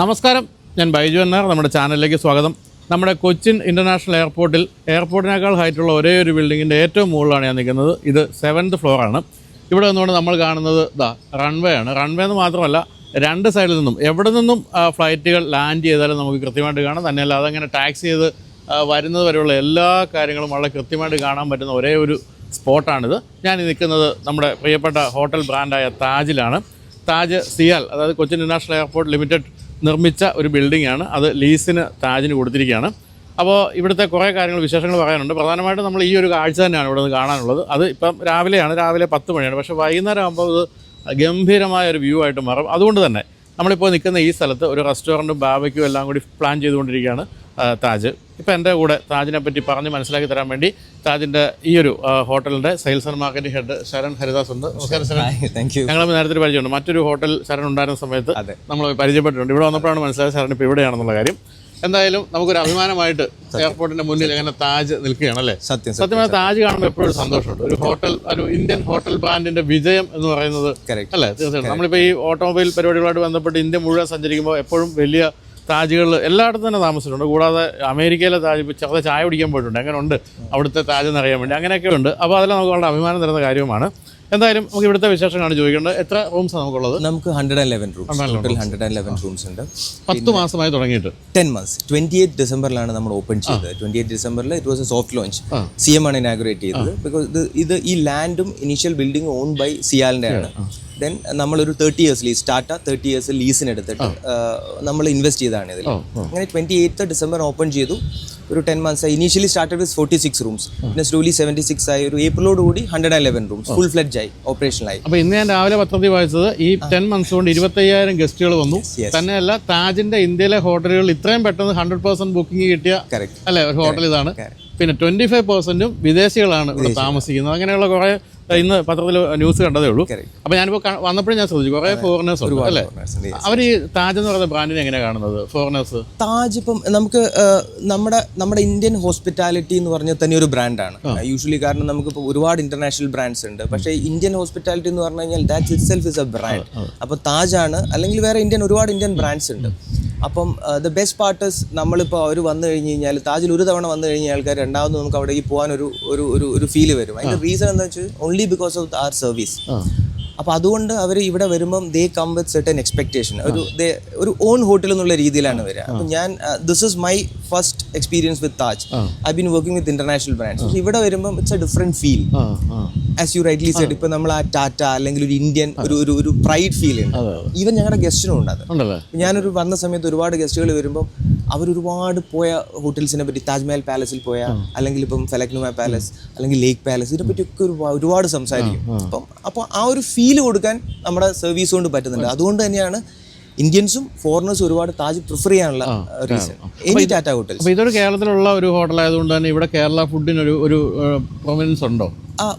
നമസ്കാരം, ഞാൻ ബൈജു എന്നാർ. നമ്മുടെ ചാനലിലേക്ക് സ്വാഗതം. നമ്മുടെ കൊച്ചിൻ ഇൻ്റർനാഷണൽ എയർപോർട്ടിനേക്കാൾ ഹൈറ്റുള്ള ഒരേ ഒരു ബിൽഡിങ്ങിൻ്റെ ഏറ്റവും മുകളിലാണ് ഞാൻ നിൽക്കുന്നത്. ഇത് 7th ഫ്ലോറാണ്. ഇവിടെ നിന്നുകൊണ്ട് നമ്മൾ കാണുന്നത് റൺവേ ആണ്. റൺവേ എന്ന് മാത്രമല്ല, രണ്ട് സൈഡിൽ നിന്നും എവിടെ നിന്നും ഫ്ലൈറ്റുകൾ ലാൻഡ് ചെയ്താലും നമുക്ക് കൃത്യമായിട്ട് കാണാം. തന്നെയല്ല, അതങ്ങനെ ടാക്സി ചെയ്ത് വരുന്നത് വരെയുള്ള എല്ലാ കാര്യങ്ങളും വളരെ കൃത്യമായിട്ട് കാണാൻ പറ്റുന്ന ഒരേ ഒരു സ്പോട്ടാണിത്. ഞാൻ നിൽക്കുന്നത് നമ്മുടെ പ്രിയപ്പെട്ട ഹോട്ടൽ ബ്രാൻഡായ താജിലാണ്. താജ് സിയാൽ, അതായത് കൊച്ചിൻ ഇൻ്റർനാഷണൽ എയർപോർട്ട് ലിമിറ്റഡ് നിർമ്മിച്ച ഒരു ബിൽഡിംഗ് ആണ്. അത് ലീസിന് താജിന് കൊടുത്തിരിക്കുകയാണ്. അപ്പോൾ ഇവിടുത്തെ കുറേ കാര്യങ്ങൾ, വിശേഷങ്ങൾ പറയാനുണ്ട്. പ്രധാനമായിട്ടും നമ്മൾ ഈ ഒരു കാഴ്ച തന്നെയാണ് ഇവിടെ നിന്ന് കാണാനാനുള്ളത്. അത് ഇപ്പം രാവിലെ 10 മണിയാണ്. പക്ഷേ വൈകുന്നേരം ആകുമ്പോൾ ഇത് ഗംഭീരമായ ഒരു വ്യൂ ആയിട്ട് മാറും. അതുകൊണ്ട് തന്നെ നമ്മളിപ്പോൾ നിൽക്കുന്ന ഈ സ്ഥലത്ത് ഒരു റെസ്റ്റോറൻറ്റും ബാർബിക്യൂ എല്ലാം കൂടി പ്ലാൻ ചെയ്തുകൊണ്ടിരിക്കുകയാണ് താജ്. ഇപ്പോൾ എൻ്റെ കൂടെ താജിനെ പറ്റി പറഞ്ഞ് മനസ്സിലാക്കി തരാൻ വേണ്ടി താജിൻ്റെ ഈ ഒരു ഹോട്ടലിൻ്റെ sales and marketing head Sharan Haridas ഉണ്ട്. നമസ്കാരം ശരൺ. ഞങ്ങൾ നേരത്തെ പരിചയമുണ്ട്. മറ്റൊരു ഹോട്ടൽ ശരൺ ഉണ്ടായിരുന്ന സമയത്ത് നമ്മൾ പരിചയപ്പെട്ടിട്ടുണ്ട്. ഇവിടെ വന്നപ്പോഴാണ് മനസ്സിലായത് ശരൺ ഇപ്പോൾ ഇവിടെയാണെന്നുള്ള കാര്യം. എന്തായാലും നമുക്കൊരു അഭിമാനമായിട്ട് എയർപോർട്ടിന്റെ മുന്നിൽ ഇങ്ങനെ താജ് നിൽക്കുകയാണല്ലേ. സത്യമായ താജ് കാണുമ്പോൾ എപ്പോഴും സന്തോഷമുണ്ട്. ഒരു ഇന്ത്യൻ ഹോട്ടൽ ബ്രാൻഡിന്റെ വിജയം എന്ന് പറയുന്നത് അല്ലേ. തീർച്ചയായിട്ടും നമ്മളിപ്പോൾ ഈ ഓട്ടോമൊബൈൽ പരിപാടികളുമായിട്ട് ബന്ധപ്പെട്ട് ഇന്ത്യ മുഴുവൻ സഞ്ചരിക്കുമ്പോൾ എപ്പോഴും വലിയ താജുകൾ എല്ലായിടത്തും തന്നെ താമസിച്ചിട്ടുണ്ട്. കൂടാതെ അമേരിക്കയിലെ താജ് ചെറുതെ ചായ കുടിക്കാൻ പോയിട്ടുണ്ട്. അങ്ങനെ ഉണ്ട് അവിടുത്തെ താജ് എന്നറിയാൻ വേണ്ടി. അങ്ങനെയൊക്കെ ഉണ്ട്. അപ്പോൾ അതെല്ലാം നമുക്ക് വളരെ അഭിമാനം തരുന്ന കാര്യമാണ്. എന്തായാലും നമുക്ക് ഇവിടുത്തെ വിശേഷങ്ങളാണ് ചോദിക്കേണ്ടത്. എത്ര റൂംസാണ് നമുക്കുള്ളത്? നമുക്ക് 111 റൂംസ്, ടോട്ടൽ 111 റൂംസ് ഉണ്ട്. 10 മാസമായി തുടങ്ങിയിട്ട് 10 months. 28 ഡിസംബറിലാണ് നമ്മൾ ഓപ്പൺ ചെയ്തത്. 28 ഡിസംബറിൽ it was A soft launch. CM ആണ് ഇനാഗുറേറ്റ് ചെയ്തത്. ബിക്കോസ് ഇത് ഈ ലാൻഡും ഇനീഷ്യൽ ബിൽഡിംഗ് ഓൺ ബൈ സിയാലിൻ്റെ ആണ്. ദെൻ നമ്മളൊരു 30 years ലീസ്, ടാറ്റ 30 years ലീസിന് എടുത്തിട്ട് നമ്മൾ ഇൻവെസ്റ്റ് ചെയ്തതാണ് ഇതിൽ. അങ്ങനെ 28th ഡിസംബർ ഓപ്പൺ ചെയ്തു. ഒരു 10 months ആയി. ഇനീഷ്യലി സ്റ്റാർട്ടഡ് വിത്ത് 46 റൂംസ്, പിന്നെ സ്ലോലി 76 ആയി. ഒരു ഏപ്രിലോട് കൂടി 111 റൂംസ് ഫുൾ ഫ്ലെഡ്ജ് ആയി, ഓപ്പറേഷണലായി. അപ്പോൾ ഇന്ന് ഞാൻ രാവിലെ പത്രത്തിൽ വായിച്ചത് ഈ 10 months കൊണ്ട് 25,000 ഗസ്റ്റുകൾ വന്നു. തന്നെയല്ല, താജിന്റെ ഇന്ത്യയിലെ ഹോട്ടലുകളിൽ ഇത്രയും പെട്ടെന്ന് 100% ബുക്കിംഗ് കിട്ടിയ അല്ലേ ഒരു ഹോട്ടൽ ഇതാണ്. പിന്നെ 25% വിദേശികളാണ് ഇവിടെ താമസിക്കുന്നത്. അങ്ങനെയുള്ള കുറേ ഇന്ന് പത്രത്തിൽ ന്യൂസ് കണ്ടതേ ഉള്ളൂ. അപ്പോൾ ഞാനിപ്പോൾ വന്നപ്പോഴും ഞാൻ ശ്രദ്ധിച്ചു കുറേ ഫോറിനേഴ്സ് ഉണ്ട് അല്ലേ. അവർ ഈ താജ് എന്ന് പറയുന്ന ബ്രാൻഡിനെ എങ്ങനെയാണ് കാണുന്നത് ഫോറിനേഴ്സ്? താജ് ഇപ്പം നമുക്ക് നമ്മുടെ ഇന്ത്യൻ ഹോസ്പിറ്റാലിറ്റി എന്ന് പറഞ്ഞാൽ തന്നെ ഒരു ബ്രാൻഡാണ് യൂഷ്വലി. കാരണം നമുക്കിപ്പോൾ ഒരുപാട് ഇന്റർനാഷണൽ ബ്രാൻഡ്സ് ഉണ്ട്. പക്ഷേ ഇന്ത്യൻ ഹോസ്പിറ്റാലിറ്റി എന്ന് പറഞ്ഞു കഴിഞ്ഞാൽ that itself is a brand. അപ്പോൾ താജാണ്, അല്ലെങ്കിൽ വേറെ ഒരുപാട് ഇന്ത്യൻ ബ്രാൻഡ്സ് ഉണ്ട്. അപ്പം ദ ബെസ്റ്റ് പാർട്ടേഴ്സ് നമ്മളിപ്പോൾ അവർ വന്നു കഴിഞ്ഞ് കഴിഞ്ഞാൽ, താജിൽ ഒരു തവണ വന്നു കഴിഞ്ഞാൽ ആൾക്കാർ രണ്ടാമത് നമുക്ക് അവിടേക്ക് പോകാൻ ഒരു ഫീല് വരും. അതിൻ്റെ റീസൺ എന്താ വെച്ചാൽ only because of our service. അപ്പോൾ അതുകൊണ്ട് അവർ ഇവിടെ വരുമ്പം they come with certain expectation. ഒരു ഓൺ ഹോട്ടൽ എന്നുള്ള രീതിയിലാണ് വരിക. അപ്പം ഞാൻ this is my first experience with Taj. I been working with international brands. പക്ഷേ ഇവിടെ വരുമ്പം it's a different feel. As you rightly said, ഇപ്പം നമ്മൾ ആ ടാറ്റ അല്ലെങ്കിൽ ഒരു ഇന്ത്യൻ ഒരു പ്രൈഡ് ഫീൽ ഉണ്ട്. ഈവൻ ഞങ്ങളുടെ ഗസ്റ്റിനും ഉണ്ട് അത്. ഞാനൊരു വന്ന സമയത്ത് ഒരുപാട് ഗസ്റ്റുകൾ വരുമ്പം അവരൊരുപാട് പോയ ഹോട്ടൽസിനെ പറ്റി, താജ്മഹൽ പാലസിൽ പോയ, അല്ലെങ്കിൽ ഇപ്പം ഫലക്നുമ പാലസ് അല്ലെങ്കിൽ ലേക്ക് പാലസ്, ഇതിനെ പറ്റിയൊക്കെ ഒരുപാട് സംസാരിക്കും. അപ്പോൾ ആ ഒരു ഫീൽ കൊടുക്കാൻ നമ്മുടെ സർവീസ് കൊണ്ട് പറ്റുന്നുണ്ട്. അതുകൊണ്ട് തന്നെയാണ് ഇന്ത്യൻസും ഫോറിനേഴ്സും ഒരുപാട് താജ് പ്രിഫർ ചെയ്യാനുള്ള റീസൺ. Any Tata hotels. അപ്പോൾ ഇതൊരു കേരളത്തിലുള്ള ഒരു ഹോട്ടലായതുകൊണ്ട് തന്നെ ഇവിടെ കേരള ഫുഡിന് ഒരു പ്രൊമിനൻസ് ഉണ്ടോ?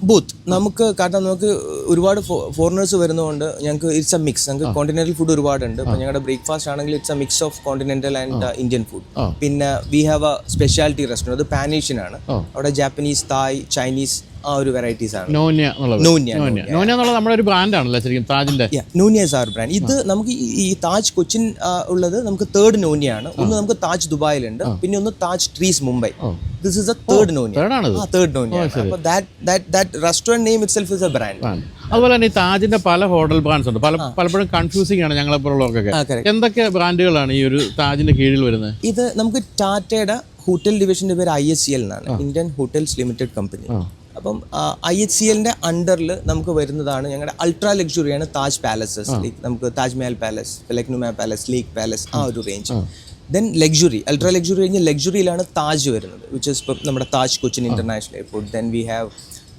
ബൂത്ത് നമുക്ക് കാരണം നമുക്ക് ഒരുപാട് ഫോറിനേഴ്സ് വരുന്നതുകൊണ്ട് ഞങ്ങൾക്ക് ഇറ്റ്സ് എ മിക്സ്. ഞങ്ങൾക്ക് കോണ്ടിനെന്റൽ ഫുഡ് ഒരുപാടുണ്ട്. ഇപ്പം ഞങ്ങളുടെ ബ്രേക്ക്ഫാസ്റ്റ് ആണെങ്കിൽ it's a mix of continental and Indian food. പിന്നെ we have a speciality restaurant. അത് പാനേഷ്യൻ ആണ്. അവിടെ ജാപ്പനീസ്, തായ്, ചൈനീസ് ആ ഒരു വെറൈറ്റീസ് ആണ്. നോന്യ എന്നുള്ളത് നമ്മുടെ ഒരു ബ്രാൻഡാണല്ലോ ശരിക്കും താജിന്റെ. നോന്യ ഇസ് അവർ ബ്രാൻഡ്. ഇത് നമുക്ക് ഈ താജ് കൊച്ചിൻ ഉള്ളത് നമുക്ക് തേർഡ് നോന്യാണ്. ഒന്ന് നമുക്ക് താജ് ദുബായിലുണ്ട്, പിന്നെ ഒന്ന് Taj trees Mumbai. This is a third Nonya. Third Nonya. അപ്പോൾ that restaurant name itself is a brand. അതുപോലെ തന്നെ ഈ താജിന്റെ പല ഹോട്ടൽ ബ്രാൻഡ്സ് ഉണ്ട്. പലപ്പോഴും കൺഫ്യൂസിംഗ് ആണ് ഞങ്ങളെപ്പോലുള്ളവർക്കൊക്കെ. എന്തൊക്കെ ബ്രാൻഡുകളാണ് ഈ ഒരു താജിന്റെ കീഴിൽ വരുന്നത്? ഇത് നമുക്ക് ടാറ്റയുടെ ഹോട്ടൽ ഡിവിഷന്റെ പേര് IHCL എന്നാണ്, ഇന്ത്യൻ ഹോട്ടൽസ് ലിമിറ്റഡ് കമ്പനി. അപ്പം IHCLന്റെ അണ്ടറിൽ നമുക്ക് വരുന്നതാണ് ഞങ്ങളുടെ അൾട്രാ ലക്ഷറിയാണ് താജ് പാലസസ്. നമുക്ക് താജ്മഹൽ പാലസ്, ഫലക്നുമ പാലസ്, ലേക്ക് പാലസ്, ആ ഒരു range. Then luxury, ultra luxury കഴിഞ്ഞ് ലക്ഷറിയിലാണ് താജ് വരുന്നത്, വിച്ച് ഇസ് ഇപ്പം നമ്മുടെ Taj Cochin international airport. Then we have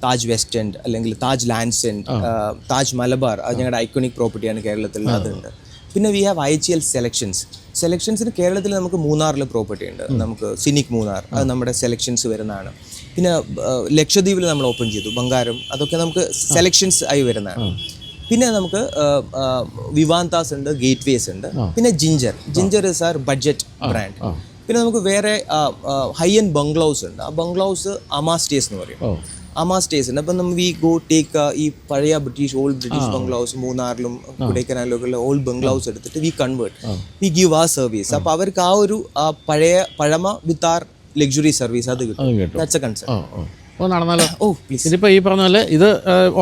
Taj west end, അല്ലെങ്കിൽ താജ് ലാൻഡ്സ് എൻഡ്, താജ് മലബാർ, അത് ഞങ്ങളുടെ ഐക്കോണിക് പ്രോപ്പർട്ടിയാണ് കേരളത്തിൽ, അതുണ്ട്. പിന്നെ വി ഹാവ് IHCL സെലക്ഷൻസിന് കേരളത്തിൽ നമുക്ക് മൂന്നാറിൽ പ്രോപ്പർട്ടി ഉണ്ട്. നമുക്ക് സിനിക് മൂന്നാർ, അത് നമ്മുടെ സെലക്ഷൻസ് വരുന്നതാണ്. പിന്നെ ലക്ഷദ്വീപിൽ നമ്മൾ ഓപ്പൺ ചെയ്തു, ബംഗാരം, അതൊക്കെ നമുക്ക് സെലക്ഷൻസ് ആയി വരുന്നതാണ്. പിന്നെ നമുക്ക് വിവാന്താസ് ഉണ്ട്, ഗേറ്റ് വേസ് ഉണ്ട്. പിന്നെ Ginger is our budget brand. പിന്നെ നമുക്ക് വേറെ ഹൈ എൻഡ് ബംഗ്ലൗസ് ഉണ്ട്. ആ ബംഗ്ലൗസ് അമാ സ്റ്റേസ് എന്ന് പറയും. അമാ സ്റ്റേസ് ഉണ്ട്. അപ്പം വി ഗോ ടേക്ക് ഈ പഴയ ഓൾഡ് ബ്രിട്ടീഷ് ബംഗ്ലാവ്സ് മൂന്നാറിലും കൊടൈക്കനാലിലും ഓൾഡ് ബംഗ്ലാവ്സ് എടുത്തിട്ട് we convert, we give a service. അപ്പോൾ അവർക്ക് ആ ഒരു പഴമ വിത്ത് ആർ ലക്ഷറി സർവീസ് അത് കിട്ടും. That's a concept. നടന്നാലോ? പ്ലീസ്. ഇതിപ്പോൾ ഈ പറഞ്ഞ പോലെ ഇത്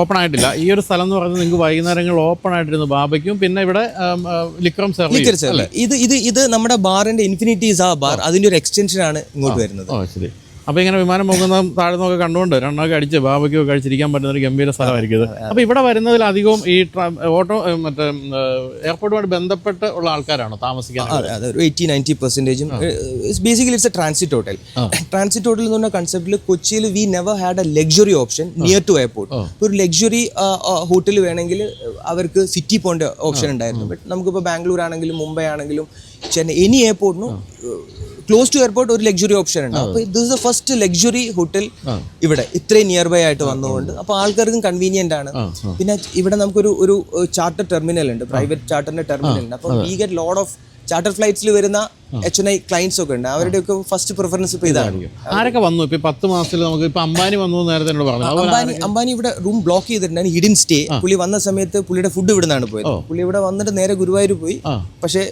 ഓപ്പൺ ആയിട്ടില്ല. ഈ ഒരു സ്ഥലം എന്ന് പറയുന്നത് നിങ്ങൾക്ക് വൈകുന്നേരങ്ങളിൽ ഓപ്പൺ ആയിട്ടിരുന്നു ബാബയ്ക്കും, പിന്നെ ഇവിടെ ലിക്കറും സർവീസ്. ഇത് നമ്മുടെ ബാറിന്റെ ഇൻഫിനിറ്റീസ് ആ ബാർ, അതിന്റെ ഒരു എക്സ്റ്റൻഷൻ ആണ് ഇങ്ങോട്ട് വരുന്നത്. ശരി. അപ്പോൾ ഇങ്ങനെ വിമാനം പോകുന്നതും താഴ്ന്നൊക്കെ കണ്ടുകൊണ്ട് രണ്ടൊക്കെ അടിച്ച് ബാബയ്ക്ക് കഴിച്ചിരിക്കാൻ പറ്റുന്ന ഒരു ഗംഭീര സ്ഥലമായിരിക്കും ഇത്. അപ്പോൾ ഇവിടെ വരുന്നതിലധികവും ഈ മറ്റേ എയർപോർട്ടുമായിട്ട് ബന്ധപ്പെട്ട് ഉള്ള ആൾക്കാരാണോ താമസിക്കാൻ? അതെ, ഒരു 80-90% basically it's a transit hotel. Transit hotel എന്ന് പറഞ്ഞ കൺസെപ്റ്റിൽ കൊച്ചിയിൽ we never had a luxury option near to airport. ഒരു ലക്ഷറി ഹോട്ടൽ വേണമെങ്കിൽ അവർക്ക് സിറ്റി പോകേണ്ട ഓപ്ഷൻ ഉണ്ടായിരുന്നു. ബട്ട് നമുക്കിപ്പോൾ ബാംഗ്ലൂർ ആണെങ്കിലും മുംബൈ ആണെങ്കിലും ചെന്നൈ എനി എയർപോർട്ടിനും ക്ലോസ് ടു എയർപോർട്ട് ഒരു ലക്ഷറി ഓപ്ഷൻ ഉണ്ട്. അപ്പോൾ this is the first luxury hotel ഇവിടെ ഇത്രയും നിയർ ബൈ ആയിട്ട് വന്നുകൊണ്ട് അപ്പോൾ ആൾക്കാർക്കും കൺവീനിയന്റ് ആണ്. പിന്നെ ഇവിടെ നമുക്കൊരു ചാർട്ടർ ടെർമിനൽ ഉണ്ട്, പ്രൈവറ്റ് ചാർട്ടറിന്റെ ടെർമിനൽ ഉണ്ട്. അപ്പോൾ we get load of charter ഫ്ലൈറ്റ്സിൽ വരുന്ന HNI ക്ലയൻസ് ഒക്കെ ഉണ്ട്. അവരുടെയൊക്കെ ഫസ്റ്റ് പ്രിഫറൻസ് ഇപ്പോൾ ഇതാണ്. ആരൊക്കെ വന്നു ഇപ്പോൾ 10 മാസത്തിൽ? നമുക്ക് ഇപ്പോൾ അംബാനി വന്നു നേരത്തെ പറഞ്ഞു. അംബാനി ഇവിടെ റൂം ബ്ലോക്ക് ചെയ്തിട്ടുണ്ടായിരുന്നു, ഹിഡൻ സ്റ്റേ. പുള്ളി വന്ന സമയത്ത് പുള്ളിയുടെ ഫുഡ് ഇവിടെ നിന്നാണ് പോയത്. പുള്ളി ഇവിടെ വന്നിട്ട് നേരെ ഗുരുവായൂർ പോയി. പക്ഷേ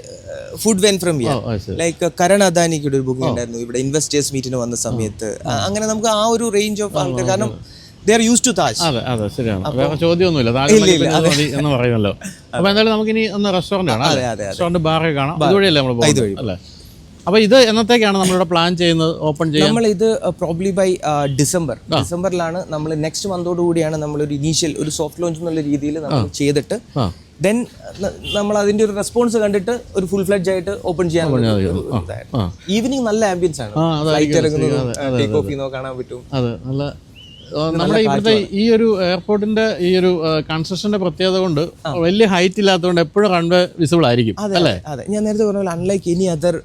food when from here. Like Karan അദാനിക്ക് ഒരു ബുക്കിംഗ് ഉണ്ടായിരുന്നു ഇവിടെ ഇൻവെസ്റ്റേഴ്സ് മീറ്റിന് വന്ന സമയത്ത്. അങ്ങനെ നമുക്ക് ആ ഒരു റേഞ്ച് ഓഫ് ആൾക്കാർ, കാരണം they are used to Taj. അതെ ശരിയാണ്. വേറെ ചോദ്യമൊന്നുമില്ല, എന്ന് പറയുമല്ലോ. അപ്പോൾ എന്തായാലും നമുക്കിനി ഒന്ന് റെസ്റ്റോറൻ്റ് ആണ്, റെസ്റ്റോറൻറ്റ് ബാറൊക്കെ കാണാം. ഇതുവഴിയല്ലേ നമ്മൾ പോകുന്നത് അല്ലേ? അപ്പോൾ ഇത് എന്നത്തേക്കാണ് നമ്മളിവിടെ പ്ലാൻ ചെയ്യുന്നത് ഓപ്പൺ ചെയ്യാൻ? നമ്മളിത് പ്രോബ്ലി ബൈ ഡിസംബറിലാണ് നമ്മൾ നെക്സ്റ്റ് മന്തോട് കൂടിയാണ് നമ്മളൊരു ഇനീഷ്യൽ ഒരു സോഫ്റ്റ് ലോഞ്ച് എന്നുള്ള രീതിയിൽ നമ്മൾ ചെയ്തിട്ട് ദെൻ നമ്മൾ അതിന്റെ ഒരു റെസ്പോൺസ് കണ്ടിട്ട് ഒരു ഫുൾ ഫ്ലെഡ്ജ് ആയിട്ട് ഓപ്പൺ ചെയ്യാൻ. ഈവനിങ് നല്ല ആംബിയൻസ് ആണ്, ഫ്ലൈറ്റ് ഇറങ്ങുന്നത് ടേക്ക് ഓഫ് ചെയ്യുന്നത് കാണാൻ പറ്റും. അതെ, നല്ല നമ്മുടെ ഇവിടുത്തെ ഈ ഒരു എയർപോർട്ടിന്റെ ഈ ഒരു കൺസ്ട്രക്ഷന്റെ പ്രത്യേകത കൊണ്ട് വലിയ ഹൈറ്റ് ഇല്ലാത്തതുകൊണ്ട് എപ്പോഴും റൺവേ വിസിബിൾ ആയിരിക്കും അല്ലേ? അതെ, ഞാൻ നേരത്തെ പറഞ്ഞ പോലെ അൺലൈക്ക് എനി അതർ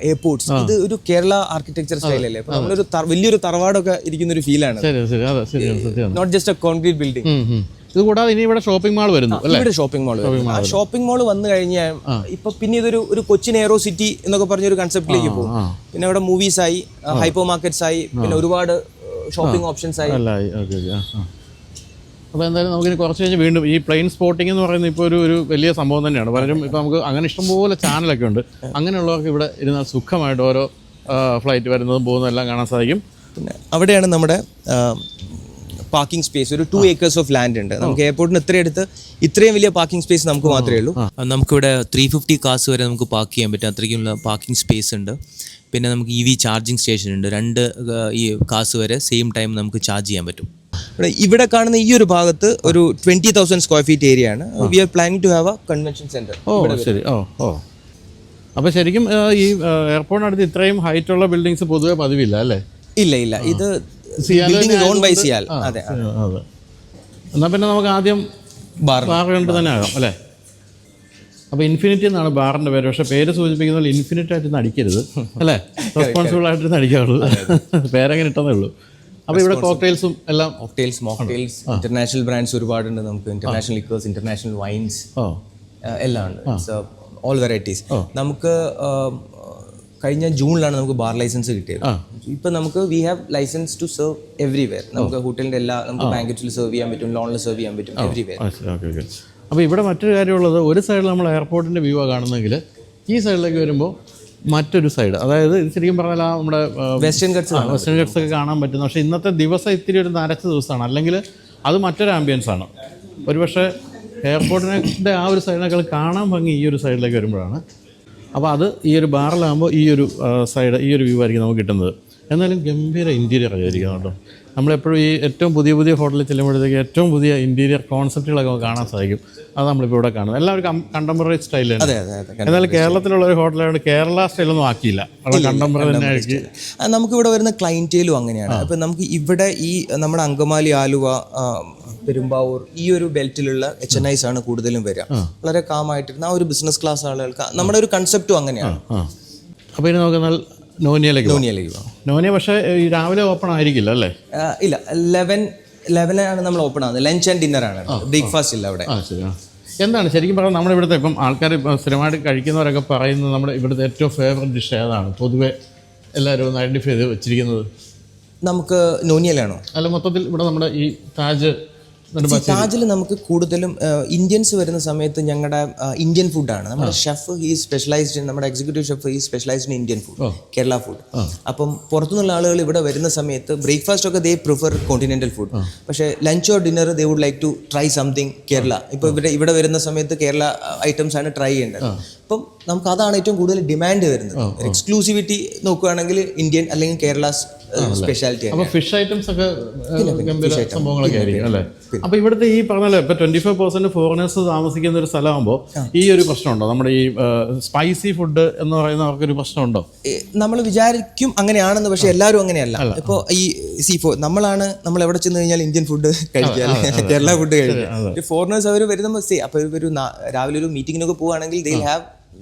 എയർപോർട്ട്സ് ഇത് ഒരു കേരള ആർക്കിടെക്ചർ സ്റ്റൈലല്ലേ. അപ്പൊ നമ്മളൊരു വലിയൊരു തറവാടൊക്കെ ഇരിക്കുന്ന ഒരു ഫീലാണ്, not just a concrete building. ഇത് കൂടാതെ ഇനി ഇവിടെ ഷോപ്പിംഗ് മാൾ വരുന്നു അല്ലേ? ഇവിടെ ഷോപ്പിംഗ് മാൾ വന്നു കഴിഞ്ഞാൽ ഇപ്പൊ പിന്നെ ഇതൊരു ഒരു കൊച്ചിൻ എയറോ സിറ്റി എന്നൊക്കെ പറഞ്ഞൊരു കൺസെപ്റ്റിലേക്ക് പോകും. പിന്നെ അവിടെ മൂവീസ് ആയി, ഹൈപ്പർ മാർക്കറ്റ്സ് ആയി, പിന്നെ ഒരുപാട് ഷോപ്പിംഗ് ഓപ്ഷൻസ് ആയി. അപ്പോൾ എന്തായാലും നമുക്കിനി കുറച്ച് കഴിഞ്ഞ് വീണ്ടും ഈ പ്ലെയിൻ സ്പോട്ടിംഗ് എന്ന് പറയുന്നത് ഇപ്പോൾ ഒരു വലിയ സംഭവം തന്നെയാണ്. പലരും ഇപ്പോൾ നമുക്ക് അങ്ങനെ ഇഷ്ടംപോലെ ചാനലൊക്കെ ഉണ്ട്. അങ്ങനെയുള്ളവർക്ക് ഇവിടെ ഇരുന്നാൽ സുഖമായിട്ട് ഓരോ ഫ്ലൈറ്റ് വരുന്നതും പോകുന്നതും എല്ലാം കാണാൻ സാധിക്കും. പിന്നെ അവിടെയാണ് നമ്മുടെ പാർക്കിംഗ് സ്പേസ്. ഒരു 2 acres ഓഫ് ലാൻഡ് ഉണ്ട് നമുക്ക് എയർപോർട്ടിന് ഇത്രയും വലിയ പാർക്കിംഗ് സ്പേസ് നമുക്ക് മാത്രമേ ഉള്ളൂ. നമുക്കിവിടെ 350 കാർസ് വരെ നമുക്ക് പാർക്ക് ചെയ്യാൻ പറ്റും, അത്രയ്ക്കുള്ള പാർക്കിംഗ് സ്പേസ് ഉണ്ട്. പിന്നെ നമുക്ക് EV ചാർജിങ് സ്റ്റേഷൻ ഉണ്ട്, 2 ഈ കാർസ് വരെ സെയിം ടൈം നമുക്ക് ചാർജ് ചെയ്യാൻ പറ്റും. ഇവിടെ കാണുന്ന ഈ ഒരു ഭാഗത്ത് ഒരു 20,000 സ്ക്വയർ ഫീറ്റ് ഏരിയ ആണ്. We are planning to have a convention centre. ശരി. അപ്പോൾ ശരിക്കും ഈ എയർപോർട്ടിനടുത്ത് ഇത്രയും ഹൈറ്റ് ഉള്ള ബിൽഡിങ്സ് പൊതുവെ പതിവില്ല അല്ലേ? ഇല്ല, ഇത് ഓൺ ബൈ സിയാൽ. അതെ, എന്നാൽ പിന്നെ നമുക്ക് ആദ്യം ബാർ കണ്ട് തന്നെ ആകാം അല്ലേ? അപ്പോൾ ഇൻഫിനിറ്റി എന്നാണ് ബാറിൻ്റെ പേര്. പക്ഷേ പേര് സൂചിപ്പിക്കുന്ന പോലെ ഇൻഫിനിറ്റ് ആയിട്ട് അടിക്കരുത് അല്ലേ? റെസ്പോൺസിബിൾ ആയിട്ട് അടിക്കാറുള്ളൂ, പേരെങ്ങനെ ഇട്ടതേ ഉള്ളൂ. അപ്പോൾ ഇവിടെ കോക്ടെയിൽസും എല്ലാം മോക്ടെയിൽസ് ഇന്റർനാഷണൽ ബ്രാൻഡ്സ് ഒരുപാടുണ്ട് നമുക്ക്. ഇന്റർനാഷണൽ ലിക്കേഴ്സ്, ഇന്റർനാഷണൽ വൈൻസ് എല്ലാം ഉണ്ട്, ഓൾ വെറൈറ്റീസ്. നമുക്ക് കഴിഞ്ഞ ജൂണിലാണ് നമുക്ക് ബാർ ലൈസൻസ് കിട്ടിയത്. ഇപ്പം നമുക്ക് we have licence to serve everywhere. നമുക്ക് ഹോട്ടലിൻ്റെ എല്ലാ നമുക്ക് ബാങ്കറ്റിൽ സെർവ് ചെയ്യാൻ പറ്റും, ലോണിൽ സെർവ് ചെയ്യാൻ പറ്റും, എവറിവെയർ. അപ്പോൾ ഇവിടെ മറ്റൊരു കാര്യമുള്ളത്, ഒരു സൈഡിൽ നമ്മൾ എയർപോർട്ടിൻ്റെ വ്യൂ കാണുന്നെങ്കിൽ ഈ സൈഡിലേക്ക് വരുമ്പോൾ മറ്റൊരു സൈഡ്, അതായത് ഇത് ശരിക്കും പറഞ്ഞാൽ നമ്മുടെ വെസ്റ്റേൺ ഗട്ട്സ് ഒക്കെ കാണാൻ പറ്റുന്നു. പക്ഷേ ഇന്നത്തെ ദിവസം ഇത്തിരി ഒരു നരച്ച ദിവസമാണ്, അല്ലെങ്കിൽ അത് മറ്റൊരു ആംബിയൻസ് ആണ്. ഒരുപക്ഷെ എയർപോർട്ടിൻ്റെ ആ ഒരു സൈഡിനേക്കാൾ കാണാൻ ഭംഗി ഈ ഒരു സൈഡിലേക്ക് വരുമ്പോഴാണ്. അപ്പോൾ അത് ഈ ഒരു ബാറിലാകുമ്പോൾ ഈ ഒരു സൈഡ്, ഈ ഒരു വ്യൂ ആയിരിക്കും നമുക്ക് കിട്ടുന്നത്. എന്നാലും ഗംഭീര ഇൻറ്റീരിയർ ആയിരിക്കും കേട്ടോ. നമ്മളെപ്പോഴും ഈ ഏറ്റവും പുതിയ ഹോട്ടലിൽ ചെല്ലുമ്പോഴത്തേക്ക് ഏറ്റവും പുതിയ ഇൻറ്റീരിയർ കോൺസെപ്റ്റുകളൊക്കെ കാണാൻ സാധിക്കും. അത് നമ്മളിപ്പോൾ ഇവിടെ കാണുന്നത് എല്ലാവരും കണ്ടംപററി സ്റ്റൈലാണ്. എന്നാലും കേരളത്തിലുള്ള ഒരു ഹോട്ടലായതുകൊണ്ട് കേരള സ്റ്റൈലൊന്നും ആക്കിയില്ല, അവിടെ കണ്ടംപററി തന്നെ ആയിരിക്കും. നമുക്കിവിടെ വരുന്ന ക്ലൈൻറ്റേലും അങ്ങനെയാണ്. അപ്പം നമുക്ക് ഇവിടെ ഈ നമ്മുടെ അങ്കമാലി, ആലുവ, പെരുമ്പാവൂർ ഈ ഒരു ബെൽറ്റിലുള്ള HNIs ആണ് കൂടുതലും വരിക. വളരെ കാമായിട്ടിരുന്ന ആ ഒരു ബിസിനസ് ക്ലാസ് ആളുകൾക്ക് നമ്മുടെ ഒരു കൺസെപ്റ്റും അങ്ങനെയാണ്. അപ്പോൾ ഇനി നമുക്ക് നോനിയയിലേക്ക് പോകാം. നോനിയ പക്ഷേ ഈ രാവിലെ ഓപ്പൺ ആയിരിക്കില്ല അല്ലേ? ഇല്ല, 11 നമ്മൾ ഓപ്പൺ ആകുന്നത്. ലഞ്ച് ആൻഡ് ഡിന്നർ ആണ്, ബ്രേക്ക്ഫാസ്റ്റ് ഇല്ല അവിടെ. ശരി. എന്താണ് ശരിക്കും പറഞ്ഞാൽ നമ്മുടെ ഇവിടുത്തെ ഇപ്പം ആൾക്കാർ സ്ഥിരമായിട്ട് കഴിക്കുന്നവരൊക്കെ പറയുന്നത് നമ്മുടെ ഇവിടുത്തെ ഏറ്റവും ഫേവറേറ്റ് ഡിഷ് ഏതാണ് പൊതുവെ എല്ലാവരും ഒന്ന് ഐഡൻറ്റിഫൈ ചെയ്ത് വെച്ചിരിക്കുന്നത്? നമുക്ക് നോനിയലാണോ? അല്ല, മൊത്തത്തിൽ ഇവിടെ നമ്മുടെ ഈ താജ് താജിൽ നമുക്ക് കൂടുതലും ഇന്ത്യൻസ് വരുന്ന സമയത്ത് ഞങ്ങളുടെ ഇന്ത്യൻ ഫുഡാണ്. നമ്മുടെ ഷെഫ് ഈ സ്പെഷ്യലൈസ്ഡ്, നമ്മുടെ എക്സിക്യൂട്ടീവ് ഷെഫ് ഈ specialised in Indian food, Kerala food. അപ്പം പുറത്തുനിന്നുള്ള ആളുകൾ ഇവിടെ വരുന്ന സമയത്ത് ബ്രേക്ക്ഫാസ്റ്റ് ഒക്കെ ദേ പ്രിഫർ കോണ്ടിനെന്റൽ ഫുഡ്, പക്ഷേ lunch or dinner they would like to try something Kerala. ഇപ്പോൾ ഇവിടെ വരുന്ന സമയത്ത് കേരള ഐറ്റംസ് ആണ് ട്രൈ ചെയ്യേണ്ടത്. അപ്പം നമുക്ക് അതാണ് ഏറ്റവും കൂടുതൽ ഡിമാൻഡ് വരുന്നത്. എക്സ്ക്ലൂസിവിറ്റി നോക്കുകയാണെങ്കിൽ ഇന്ത്യൻ അല്ലെങ്കിൽ കേരള സ്പെഷ്യാലിറ്റി. അപ്പോൾ ഫിഷ് ഐറ്റംസ് ഒക്കെ ഗംഭീര സംഭവങ്ങളൊക്കെ ആയിരിക്കും അല്ലേ? അപ്പോൾ ഇവിടുത്തെ ഈ പറഞ്ഞല്ലോ ഇപ്പോൾ 25% ഫോറിനേഴ്സ് താമസിക്കുന്ന ഒരു സ്ഥലമാകുമ്പോൾ ഈ ഒരു പ്രശ്നമുണ്ടോ? നമ്മുടെ ഈ സ്പൈസി ഫുഡ് എന്ന് പറയുന്ന അവർക്കൊരു പ്രശ്നമുണ്ടോ? നമ്മൾ വിചാരിക്കും അങ്ങനെയാണെന്ന്, പക്ഷെ എല്ലാവരും അങ്ങനെയല്ല. ഇപ്പോൾ ഈ നമ്മൾ എവിടെ ചെന്ന് കഴിഞ്ഞാൽ ഇന്ത്യൻ ഫുഡ് കഴിക്കുക, കേരള ഫുഡ് കഴിക്കുക. ഫോറിനേഴ്സ് അവർ വരുന്ന അപ്പോൾ ഒരു രാവിലെ ഒരു മീറ്റിങ്ങിനൊക്കെ പോവുകയാണെങ്കിൽ they have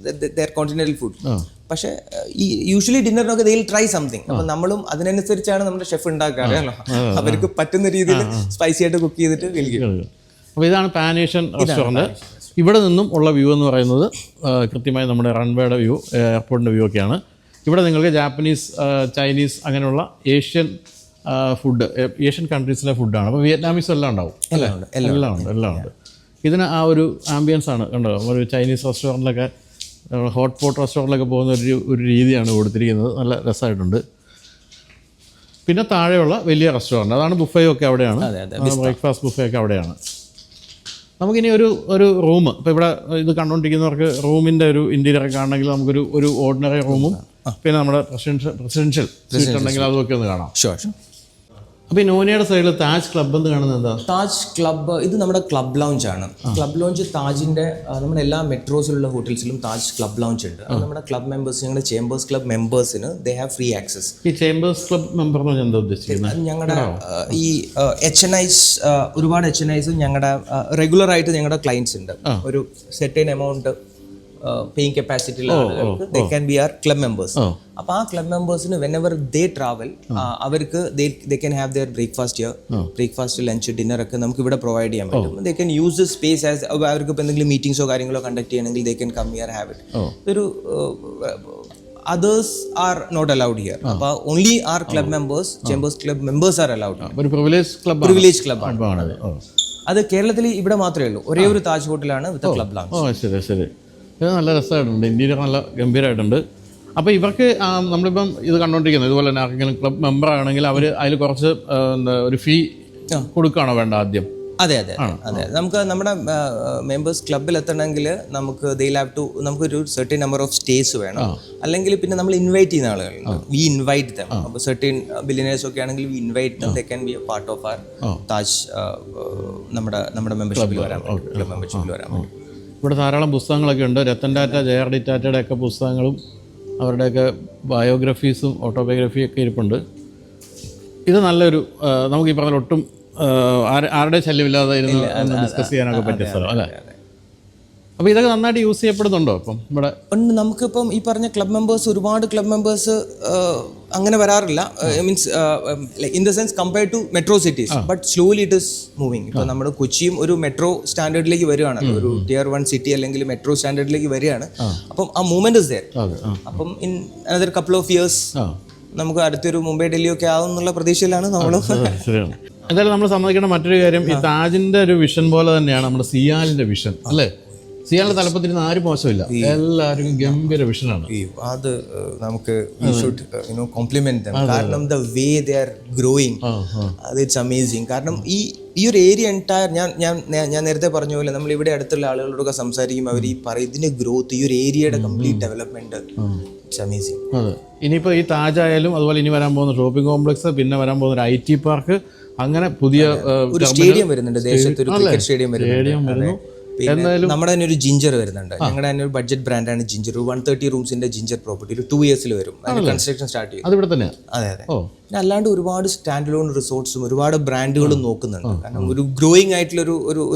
their continental food. പക്ഷേ ഈ യൂഷ്വലി ഡിന്നറിനൊക്കെ ദേ വിൽ ട്രൈ സംതിങ്. അപ്പം നമ്മളും അതിനനുസരിച്ചാണ് നമ്മുടെ ഷെഫ് ഉണ്ടാക്കാറ്. അവർക്ക് പറ്റുന്ന രീതിയിൽ സ്പൈസി ആയിട്ട് കുക്ക് ചെയ്തിട്ട് വിൽക്കും. അപ്പോൾ ഇതാണ് പാൻ ഏഷ്യൻ റെസ്റ്റോറൻറ്റ്. ഇവിടെ നിന്നും ഉള്ള വ്യൂ എന്ന് പറയുന്നത് കൃത്യമായി നമ്മുടെ റൺവേയുടെ വ്യൂ, എയർപോർട്ടിൻ്റെ വ്യൂ ഒക്കെയാണ്. ഇവിടെ നിങ്ങൾക്ക് ജാപ്പനീസ്, ചൈനീസ് അങ്ങനെയുള്ള ഏഷ്യൻ ഫുഡ്, ഏഷ്യൻ കൺട്രീസിലെ ഫുഡാണ്. അപ്പോൾ വിയറ്റ്നാമീസും എല്ലാം ഉണ്ടാവും അല്ലേ? എല്ലാം ഉണ്ട്. ഇതിന് ആ ഒരു ആംബിയൻസ് ആണ് കണ്ടോ. ഒരു ചൈനീസ് റെസ്റ്റോറൻറ്റിലൊക്കെ, ഹോട്ട് പോട്ട് റെസ്റ്റോറൻറ്റിലൊക്കെ പോകുന്ന ഒരു രീതിയാണ് കൊടുത്തിരിക്കുന്നത്. നല്ല രസമായിട്ടുണ്ട്. പിന്നെ താഴെയുള്ള വലിയ റെസ്റ്റോറൻറ്റ്, അതാണ് ബുഫേ ഒക്കെ അവിടെയാണ്. ബ്രേക്ക്ഫാസ്റ്റ് ബുഫേ ഒക്കെ അവിടെയാണ്. നമുക്കിനി ഒരു റൂം, ഇപ്പോൾ ഇവിടെ ഇത് കണ്ടുകൊണ്ടിരിക്കുന്നവർക്ക് റൂമിൻ്റെ ഒരു ഇൻറ്റീരിയർ കാണണമെങ്കിൽ നമുക്കൊരു ഓർഡിനറി റൂമും പിന്നെ നമ്മുടെ റെസിഡൻഷ്യൽ സ്വീറ്റ് ഉണ്ടെങ്കിൽ അതൊക്കെ ഒന്ന് കാണാം. ഷുവർ. അപ്പോൾ ഈ നോനിയുടെ സൈഡിൽ താജ് ക്ലബ് എന്ന് കാണുന്നത് എന്താ? താജ് ക്ലബ്ബ് ഇത് നമ്മുടെ ക്ലബ് ലൗഞ്ച് ആണ്. ക്ലബ് ലൗഞ്ച് താജിന്റെ നമ്മുടെ എല്ലാ മെട്രോസിലുള്ള ഹോട്ടൽസിലും താജ് ക്ലബ് ലൗഞ്ച് ഉണ്ട്. അത് നമ്മുടെ ക്ലബ് മെമ്പേഴ്സ്, ഞങ്ങളുടെ ചേംബേഴ്സ് ക്ലബ് മെമ്പേഴ്സിന് ദേ ഹാവ് ഫ്രീ ആക്സസ്. ഈ ചേംബേഴ്സ് ക്ലബ് മെമ്പർ എന്ന് പറഞ്ഞാൽ എന്താ ഉദ്ദേശിക്കുന്നത്? ഞങ്ങളുടെ ഈ HNIs, ഒരുപാട് HNIs ഞങ്ങളുടെ റെഗുലർ ആയിട്ട് ഞങ്ങളുടെ ക്ലയൻസ് ഉണ്ട്. ഒരു സെർട്ടൻ എമൗണ്ട് പേയിങ് കപ്പാസിറ്റി ഉള്ള ആളുകൾക്ക് they can be our club members. അപ്പോൾ ആ ക്ലബ് മെമ്പേഴ്സിന് വെനെവർ ദേ ട്രാവൽ അവർക്ക് they can have their breakfast here. Breakfast, lunch, dinner ഒക്കെ നമുക്ക് ഇവിടെ പ്രൊവൈഡ് ചെയ്യാൻ പറ്റും. They can use the space as അവർക്ക് ഇപ്പോൾ എന്തെങ്കിലും മീറ്റിംഗ്സോ കാര്യങ്ങളോ കണ്ടക്ട് ചെയ്യണമെങ്കിൽ they can come here have it. ഒരു others are not allowed here. അപ്പോൾ only our club members, chambers club members are allowed. ഒരു പ്രിവിലേജ് ക്ലബ്ബാണ്. അത് കേരളത്തിൽ ഇവിടെ മാത്രമേ ഉള്ളൂ. ഒരേ ഒരു താജ് ഹോട്ടലാണ് വിത്ത് ക്ലബ് ലൗഞ്ച്. ശരി. ഇത് നല്ല രസമായിട്ടുണ്ട്, ഇൻറ്റീരിയർ നല്ല ഗംഭീരമായിട്ടുണ്ട്. അപ്പോൾ ഇവർക്ക് നമ്മളിപ്പം ഇത് കണ്ടുകൊണ്ടിരിക്കുന്നത് ഇതുപോലെ തന്നെ ആർക്കെങ്കിലും ക്ലബ് മെമ്പർ ആണെങ്കിൽ അവർ അതിൽ കുറച്ച് ഒരു ഫീ കൊടുക്കുകയാണോ വേണ്ട ആദ്യം? അതെ. നമുക്ക് നമ്മുടെ മെമ്പേഴ്സ് ക്ലബ്ബിൽ എത്തണമെങ്കിൽ നമുക്ക് നമുക്കൊരു സെർട്ടൻ നമ്പർ ഓഫ് സ്റ്റേസ് വേണം. അല്ലെങ്കിൽ പിന്നെ നമ്മൾ ഇൻവൈറ്റ് ചെയ്യുന്ന ആളുകളുണ്ട്. We invite them. അപ്പോൾ സെർട്ടൻ ബില്യനേഴ്സ് ഒക്കെ ആണെങ്കിൽ we invite them. They can be a part of our Taj നമ്മുടെ മെമ്പർഷിപ്പിൽ വരാൻ പറ്റും, ക്ലബ് മെമ്പർഷിപ്പിൽ വരാൻ പറ്റും. ഇവിടെ ധാരാളം പുസ്തകങ്ങളൊക്കെ ഉണ്ട്. രത്തൻ ടാറ്റ, JR ഡി ടാറ്റയുടെ ഒക്കെ പുസ്തകങ്ങളും അവരുടെയൊക്കെ ബയോഗ്രഫീസും ഓട്ടോബയോഗ്രഫിയൊക്കെ ഇരിപ്പുണ്ട്. ഇത് നല്ലൊരു നമുക്ക് ഈ പറഞ്ഞ ഒട്ടും ആരുടെ ശല്യമില്ലാതെ ഇരുന്ന് ഡിസ്കസ് ചെയ്യാനൊക്കെ പറ്റിയ സ്ഥലം അല്ലേ? അപ്പോൾ ഇതൊക്കെ നന്നായിട്ട് യൂസ് ചെയ്യപ്പെടുന്നുണ്ടോ ഇപ്പം ഇവിടെ? ഉണ്ട്. നമുക്കിപ്പം ഈ പറഞ്ഞ ഒരുപാട് ക്ലബ് മെമ്പേഴ്സ് അങ്ങനെ വരാറില്ല. Means in the sense compared to metro cities, but slowly it is moving. ഇപ്പോൾ നമ്മുടെ കൊച്ചിയും ഒരു മെട്രോ സ്റ്റാൻഡേർഡിലേക്ക് വരികയാണല്ലോ, ഒരു Tier 1 സിറ്റി അല്ലെങ്കിൽ മെട്രോ സ്റ്റാൻഡേർഡിലേക്ക് വരികയാണ്. അപ്പം ആ മൂവ്മെന്റ് ഇസ് ദെയർ. അപ്പം in another couple of years നമുക്ക് അടുത്തൊരു മുംബൈ, ഡൽഹി ഒക്കെ ആവും എന്നുള്ള പ്രതീക്ഷയിലാണ് നമ്മളും. എന്തായാലും നമ്മൾ സമ്മതിക്കേണ്ട മറ്റൊരു കാര്യം, ഈ താജിന്റെ ഒരു വിഷൻ പോലെ തന്നെയാണ് നമ്മുടെ സിയാലിന്റെ വിഷൻ അല്ലേ? സിയാലിന്റെ തലപ്പത്തിരുന്ന് ആരും മോശമില്ല, എല്ലാവരും ഗംഭീര വിഷനാണ്. അത് നമുക്ക് കോംപ്ലിമെന്റ് them. കാരണം the way they are growing, അത് ഇറ്റ്സ് അമേസിങ്. കാരണം ഈ ഒരു ഏരിയ എൻറ്റയർ ഞാൻ നേരത്തെ പറഞ്ഞ പോലെ നമ്മൾ ഇവിടെ അടുത്തുള്ള ആളുകളോടൊക്കെ സംസാരിക്കും, അവർ ഈ ഇതിന്റെ ഗ്രോത്ത്, ഈ ഒരു ഏരിയയുടെ കംപ്ലീറ്റ് ഡെവലപ്മെന്റ്, ഇറ്റ്സ് അമേസിങ്. അതെ, ഇനിയിപ്പോൾ ഈ താജായാലും അതുപോലെ ഇനി വരാൻ പോകുന്ന ഷോപ്പിംഗ് കോംപ്ലക്സ്, പിന്നെ വരാൻ പോകുന്ന ഒരു IT പാർക്ക്, അങ്ങനെ പുതിയ ഒരു സ്റ്റേഡിയം വരുന്നുണ്ട്, ദേശത്ത് ഒരു ക്രിക്കറ്റ് സ്റ്റേഡിയം വരുന്നു. നമ്മുടെ തന്നെ ഒരു ജിഞ്ചർ വരുന്നുണ്ട്. ഞങ്ങളുടെ തന്നെ ഒരു ബഡ്ജറ്റ് ബ്രാൻഡാണ് ജിഞ്ചർ. 130 റൂംസിന്റെ ജിഞ്ചർ പ്രോപ്പർട്ടി ഒരു 2 years വരും. കൺസ്ട്രക്ഷൻ സ്റ്റാർട്ട് ചെയ്യും. അതിവിടെ തന്നെ. അതെ. പിന്നെ അല്ലാണ്ട് ഒരുപാട് സ്റ്റാൻഡ് ലോൺ റിസോർട്ട്സും ഒരുപാട് ബ്രാൻഡുകളും നോക്കുന്നുണ്ട്. കാരണം ഒരു ഗ്രോയിങ് ആയിട്ടുള്ള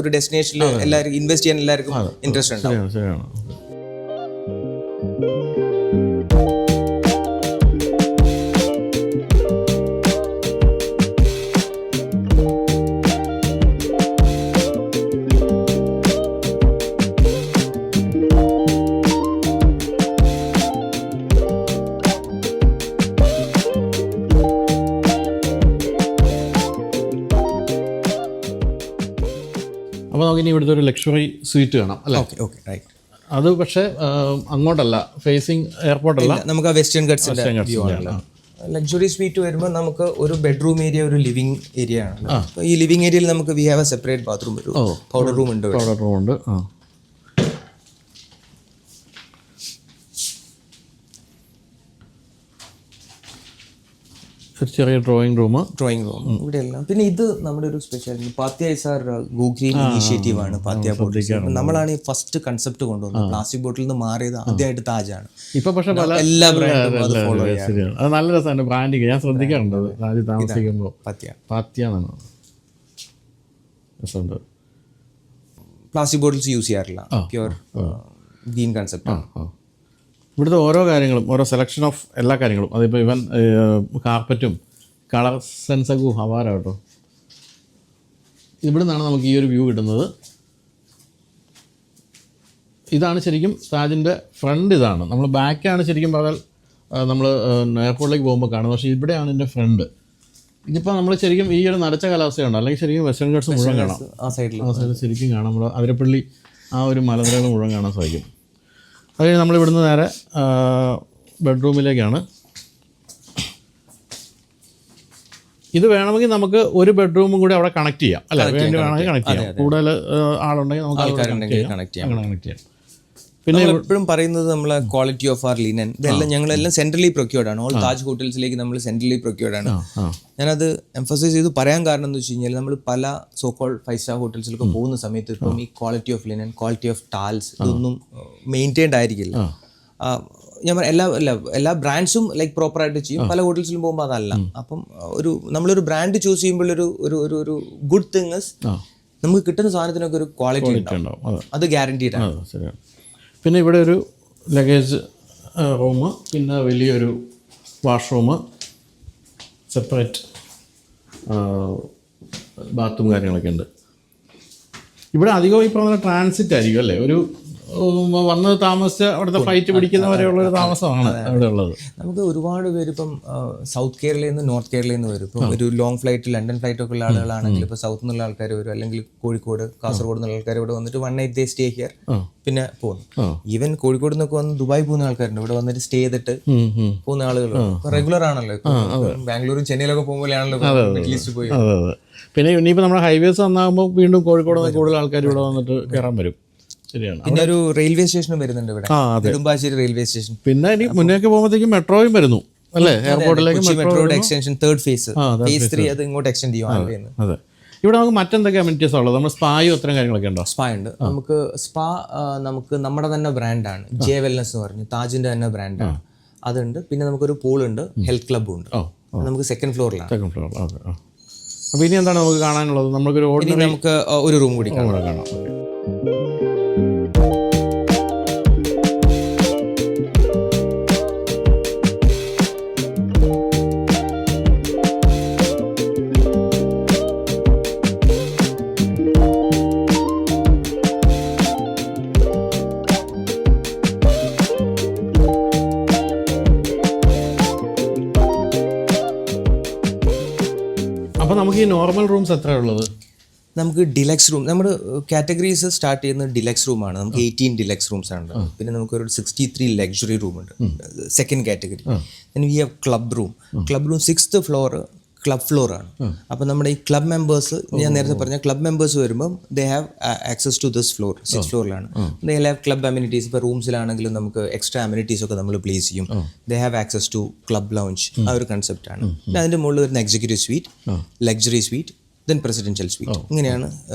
ഒരു ഡെസ്റ്റിനേഷനിൽ എല്ലാവർക്കും ഇൻവെസ്റ്റ് ചെയ്യാൻ എല്ലാവർക്കും ഇൻട്രസ്റ്റ് ഉണ്ടാവും. ഇവിടുത്തെ ഒരു ലക്ഷറി സ്വീറ്റ് കാണാം അല്ലേ? Okay okay right. അത് പക്ഷേ അങ്ങോട്ടല്ല, ഫേസിങ് എയർപോർട്ടല്ല, നമുക്ക് ആ വെസ്റ്റേൺ ഗട്ട്സിന്റെ വ്യൂ ആണല്ലോ. ലക്ഷറി സ്വീറ്റ് വരുമ്പോൾ നമുക്ക് ഒരു ബെഡ്റൂം ഏരിയ, ഒരു ലിവിംഗ് ഏരിയ ആണ്. അപ്പോൾ ഈ ലിവിംഗ് ഏരിയയിൽ നമുക്ക് we have a separate bathroom, ഒരു പൗഡർ റൂം ഉണ്ട്. പൗഡർ റൂം ഉണ്ട്. ഒരു ചെറിയ ഡ്രോയിങ് റൂം ഇവിടെ എല്ലാം. പിന്നെ ഇത് നമ്മുടെ ഒരു സ്പെഷ്യൽ പാത്യ സാർ ഗോ ഗ്രീൻ ഇനീഷ്യേറ്റീവ് ആണ്. പാത്യ ബോട്ടിൽസ് നമ്മളാണ് ഈ ഫസ്റ്റ് കൺസെപ്റ്റ് കൊണ്ടുവന്നത്. പ്ലാസ്റ്റിക് ബോട്ടിൽ നിന്ന് മാറിയത് ആദ്യമായിട്ട് താജാണ്. ഇപ്പൊ പക്ഷെ പല എല്ലാ ബ്രാൻഡും അത് ഫോളോ ചെയ്യാം. അത് നല്ല രസമാണ് ബ്രാൻഡിങ്. ഞാൻ ശ്രദ്ധിക്കാറുണ്ട് താജ് താമസിക്കുമ്പോൾ. പാത്യ എന്നാണ് രസമുണ്ട്. പ്ലാസ്റ്റിക് ബോട്ടിൽസ് യൂസ് ചെയ്യാറില്ല, പ്യുവർ ഗ്രീൻ കൺസെപ്റ്റ്. ഇവിടുത്തെ ഓരോ കാര്യങ്ങളും, ഓരോ സെലക്ഷൻ ഓഫ് എല്ലാ കാര്യങ്ങളും, അതിപ്പോൾ ഇവൻ കാർപ്പറ്റും കളർ സെൻസൊക്കെ അപാരം കേട്ടോ. ഇവിടെ നിന്നാണ് നമുക്ക് ഈ ഒരു വ്യൂ കിട്ടുന്നത്. ഇതാണ് ശരിക്കും താജിൻ്റെ ഫ്രണ്ട്. ഇതാണ് നമ്മൾ ബാക്കാണ് ശരിക്കും പറഞ്ഞാൽ നമ്മൾ എയർപോർട്ടിലേക്ക് പോകുമ്പോൾ കാണുന്നത്. പക്ഷേ ഇവിടെയാണ് ഇതിൻ്റെ ഫ്രണ്ട്. ഇതിപ്പോൾ നമ്മൾ ശരിക്കും ഈ ഒരു നടച്ച കാലാവസ്ഥയുണ്ട്, അല്ലെങ്കിൽ ശരിക്കും വെസ്റ്റേൺ ഗട്ട്സ് മുഴുവൻ കാണാം. ആ സൈഡിൽ ശരിക്കും കാണാം. നമ്മൾ അതിരപ്പള്ളി ആ ഒരു മലനിരകൾ മുഴുവൻ കാണാൻ സാധിക്കും. അത് കഴിഞ്ഞ് നമ്മളിവിടുന്ന് നേരെ ബെഡ്റൂമിലേക്കാണ്. ഇത് വേണമെങ്കിൽ നമുക്ക് ഒരു ബെഡ്റൂമും കൂടി അവിടെ കണക്ട് ചെയ്യാം അല്ലേ? വേണ്ടി വേണമെങ്കിൽ കണക്ട് ചെയ്യാം. കൂടുതൽ ആളുണ്ടെങ്കിൽ നമുക്ക് കണക്ട് ചെയ്യാം. പിന്നെ എപ്പോഴും പറയുന്നത് നമ്മളെ ക്വാളിറ്റി ഓഫ് ആർ ലിനൻ ഇതെല്ലാം ഞങ്ങളെല്ലാം സെൻട്രലി പ്രൊക്യൂർഡ് ആണ്. ഓൾ താജ് ഹോട്ടൽസിലേക്ക് നമ്മൾ സെൻട്രലി പ്രൊക്യൂർഡ് ആണ്. ഞാനത് എംഫസൈസ് ചെയ്ത് പറയാൻ കാരണം എന്ന് വെച്ച് കഴിഞ്ഞാൽ നമ്മൾ പല സോ കോൾഡ് 5 സ്റ്റാർ ഹോട്ടൽസിലൊക്കെ പോകുന്ന സമയത്ത് ഇപ്പം ഈ quality of linen, quality of towels ഇതൊന്നും മെയിൻറ്റെയിൻഡ് ആയിരിക്കില്ല. ഞാൻ എല്ലാ ബ്രാൻഡ്സും ലൈക്ക് പ്രോപ്പറായിട്ട് ചെയ്യും. പല ഹോട്ടൽസിലും പോകുമ്പോൾ അതല്ല. അപ്പം നമ്മളൊരു ബ്രാൻഡ് ചൂസ് ചെയ്യുമ്പോൾ ഒരു ഗുഡ് തിങ് നമുക്ക് കിട്ടുന്ന സാധനത്തിനൊക്കെ ഒരു ക്വാളിറ്റി ഉണ്ടാവും. അത് ഗ്യാരണ്ടീഡ് ആണ്. പിന്നെ ഇവിടെ ഒരു ലഗേജ് റൂം, പിന്നെ വലിയൊരു വാഷ്റൂം, സെപ്പറേറ്റ് ബാത്തും കാര്യങ്ങളൊക്കെ ഉണ്ട്. ഇവിടെ അധികം ഈ പറഞ്ഞ ട്രാൻസിറ്റ് ആയിരിക്കും അല്ലേ? ഒരു വന്ന് താമസിച്ച് അവിടുത്തെ ഫ്ലൈറ്റ് പിടിക്കുന്നവരെയുള്ളൊരു താമസമാണ് അവിടെ ഉള്ളത്. നമുക്ക് ഒരുപാട് പേര് ഇപ്പം സൗത്ത് കേരളയിൽ നിന്ന് നോർത്ത് കേരളയിൽ നിന്ന് വരും. ഇപ്പം ഒരു ലോങ് ഫ്ലൈറ്റ്, ലണ്ടൻ ഫ്ലൈറ്റ് ഒക്കെ ഉള്ള ആളുകളാണെങ്കിൽ ഇപ്പോൾ സൗത്ത് നിന്നുള്ള ആൾക്കാർ വരും, അല്ലെങ്കിൽ കോഴിക്കോട്, കാസർഗോഡ് നിന്നുള്ള ആൾക്കാർ ഇവിടെ വന്നിട്ട് 1 night they stay here, പിന്നെ പോകുന്നു. ഈവൻ കോഴിക്കോട് നിന്നൊക്കെ വന്ന് ദുബായ് പോകുന്ന ആൾക്കാരുണ്ട്. ഇവിടെ വന്നിട്ട് സ്റ്റേ ചെയ്തിട്ട് പോകുന്ന ആളുകൾ റെഗുലർ ആണല്ലോ. ബാംഗ്ലൂരും ചെന്നൈയിലൊക്കെ പോകുമ്പോഴാണല്ലോ മിഡിൽ ഈസ്റ്റ് പോയി. പിന്നെ ഇനിയിപ്പോൾ നമ്മുടെ ഹൈവേസ് വന്നാകുമ്പോൾ വീണ്ടും കോഴിക്കോട് നിന്ന് കൂടുതൽ ആൾക്കാർ ഇവിടെ വന്നിട്ട് കയറാൻ വരും. ശരിയാണ്. പിന്നെ ഒരു റെയിൽവേ സ്റ്റേഷനും വരുന്നുണ്ട് ഇവിടെ, നെടുമ്പാശ്ശേരി റെയിൽവേ സ്റ്റേഷൻ. പിന്നെ ഇനി മുന്നേക്ക് പോകുമ്പോഴത്തേക്കും മെട്രോയും വരുന്നു അല്ലേ? എയർപോർട്ടിലേക്ക് മെട്രോയുടെ എക്സ്റ്റൻഷൻ തേർഡ് ഫേസ് 3 അത് ഇങ്ങോട്ട് എക്സ്റ്റെൻഡ് ചെയ്യും. അതെ. ഇവിടെ നമുക്ക് മറ്റെന്തൊക്കെ അമ്യൂണിറ്റീസ് ഉള്ളത്? നമ്മൾ സ്പായും അത്രയും കാര്യങ്ങളൊക്കെ ഉണ്ടോ? സ്പാ ഉണ്ട്. നമുക്ക് നമ്മുടെ തന്നെ ബ്രാൻഡാണ് ജെ വെൽനസ് എന്ന് പറഞ്ഞ്, താജിന്റെ തന്നെ ബ്രാൻഡാണ്. അതുണ്ട്. പിന്നെ നമുക്കൊരു പൂളുണ്ട്, ഹെൽത്ത് ക്ലബ്ബും ഉണ്ട്. നമുക്ക് സെക്കൻഡ് ഫ്ലോറിലാണ്. അപ്പോൾ ഇനി എന്താണ് നമുക്ക് കാണാനുള്ളത്? നമുക്ക് ഒരു റൂം കൂടി കാണാം. അപ്പോൾ നമുക്ക് ഈ നോർമൽ റൂംസ് എത്ര ഉള്ളത്? നമുക്ക് ഡിലക്സ് റൂം, നമ്മുടെ കാറ്റഗറീസ് സ്റ്റാർട്ട് ചെയ്യുന്നത് ഡിലക്സ് റൂമാണ്. നമുക്ക് 18 ഡിലക്സ് റൂംസ് ആണ്. പിന്നെ നമുക്കൊരു 63 ലക്ഷറി റൂം ഉണ്ട്, സെക്കൻഡ് കാറ്റഗറി. പിന്നെ we have club room. 6th floor club floor ആണ്. അപ്പോൾ നമ്മുടെ ഈ ക്ലബ് മെമ്പേഴ്സ്, ഞാൻ നേരത്തെ പറഞ്ഞ ക്ലബ് മെമ്പേഴ്സ് വരുമ്പം they have access to this floor. 6th ഫ്ലോറിലാണ്. They have club amenities. ഇപ്പോൾ റൂംസിലാണെങ്കിലും നമുക്ക് എക്സ്ട്രാ അമ്യൂണിറ്റീസ് ഒക്കെ നമ്മൾ പ്ലേസ് ചെയ്യും. They have access to club lounge. ആ ഒരു കൺസെപ്റ്റാണ്. പിന്നെ അതിൻ്റെ മുകളിൽ വരുന്ന executive suite, luxury suite, then presidential suite. ഇങ്ങനെയാണ്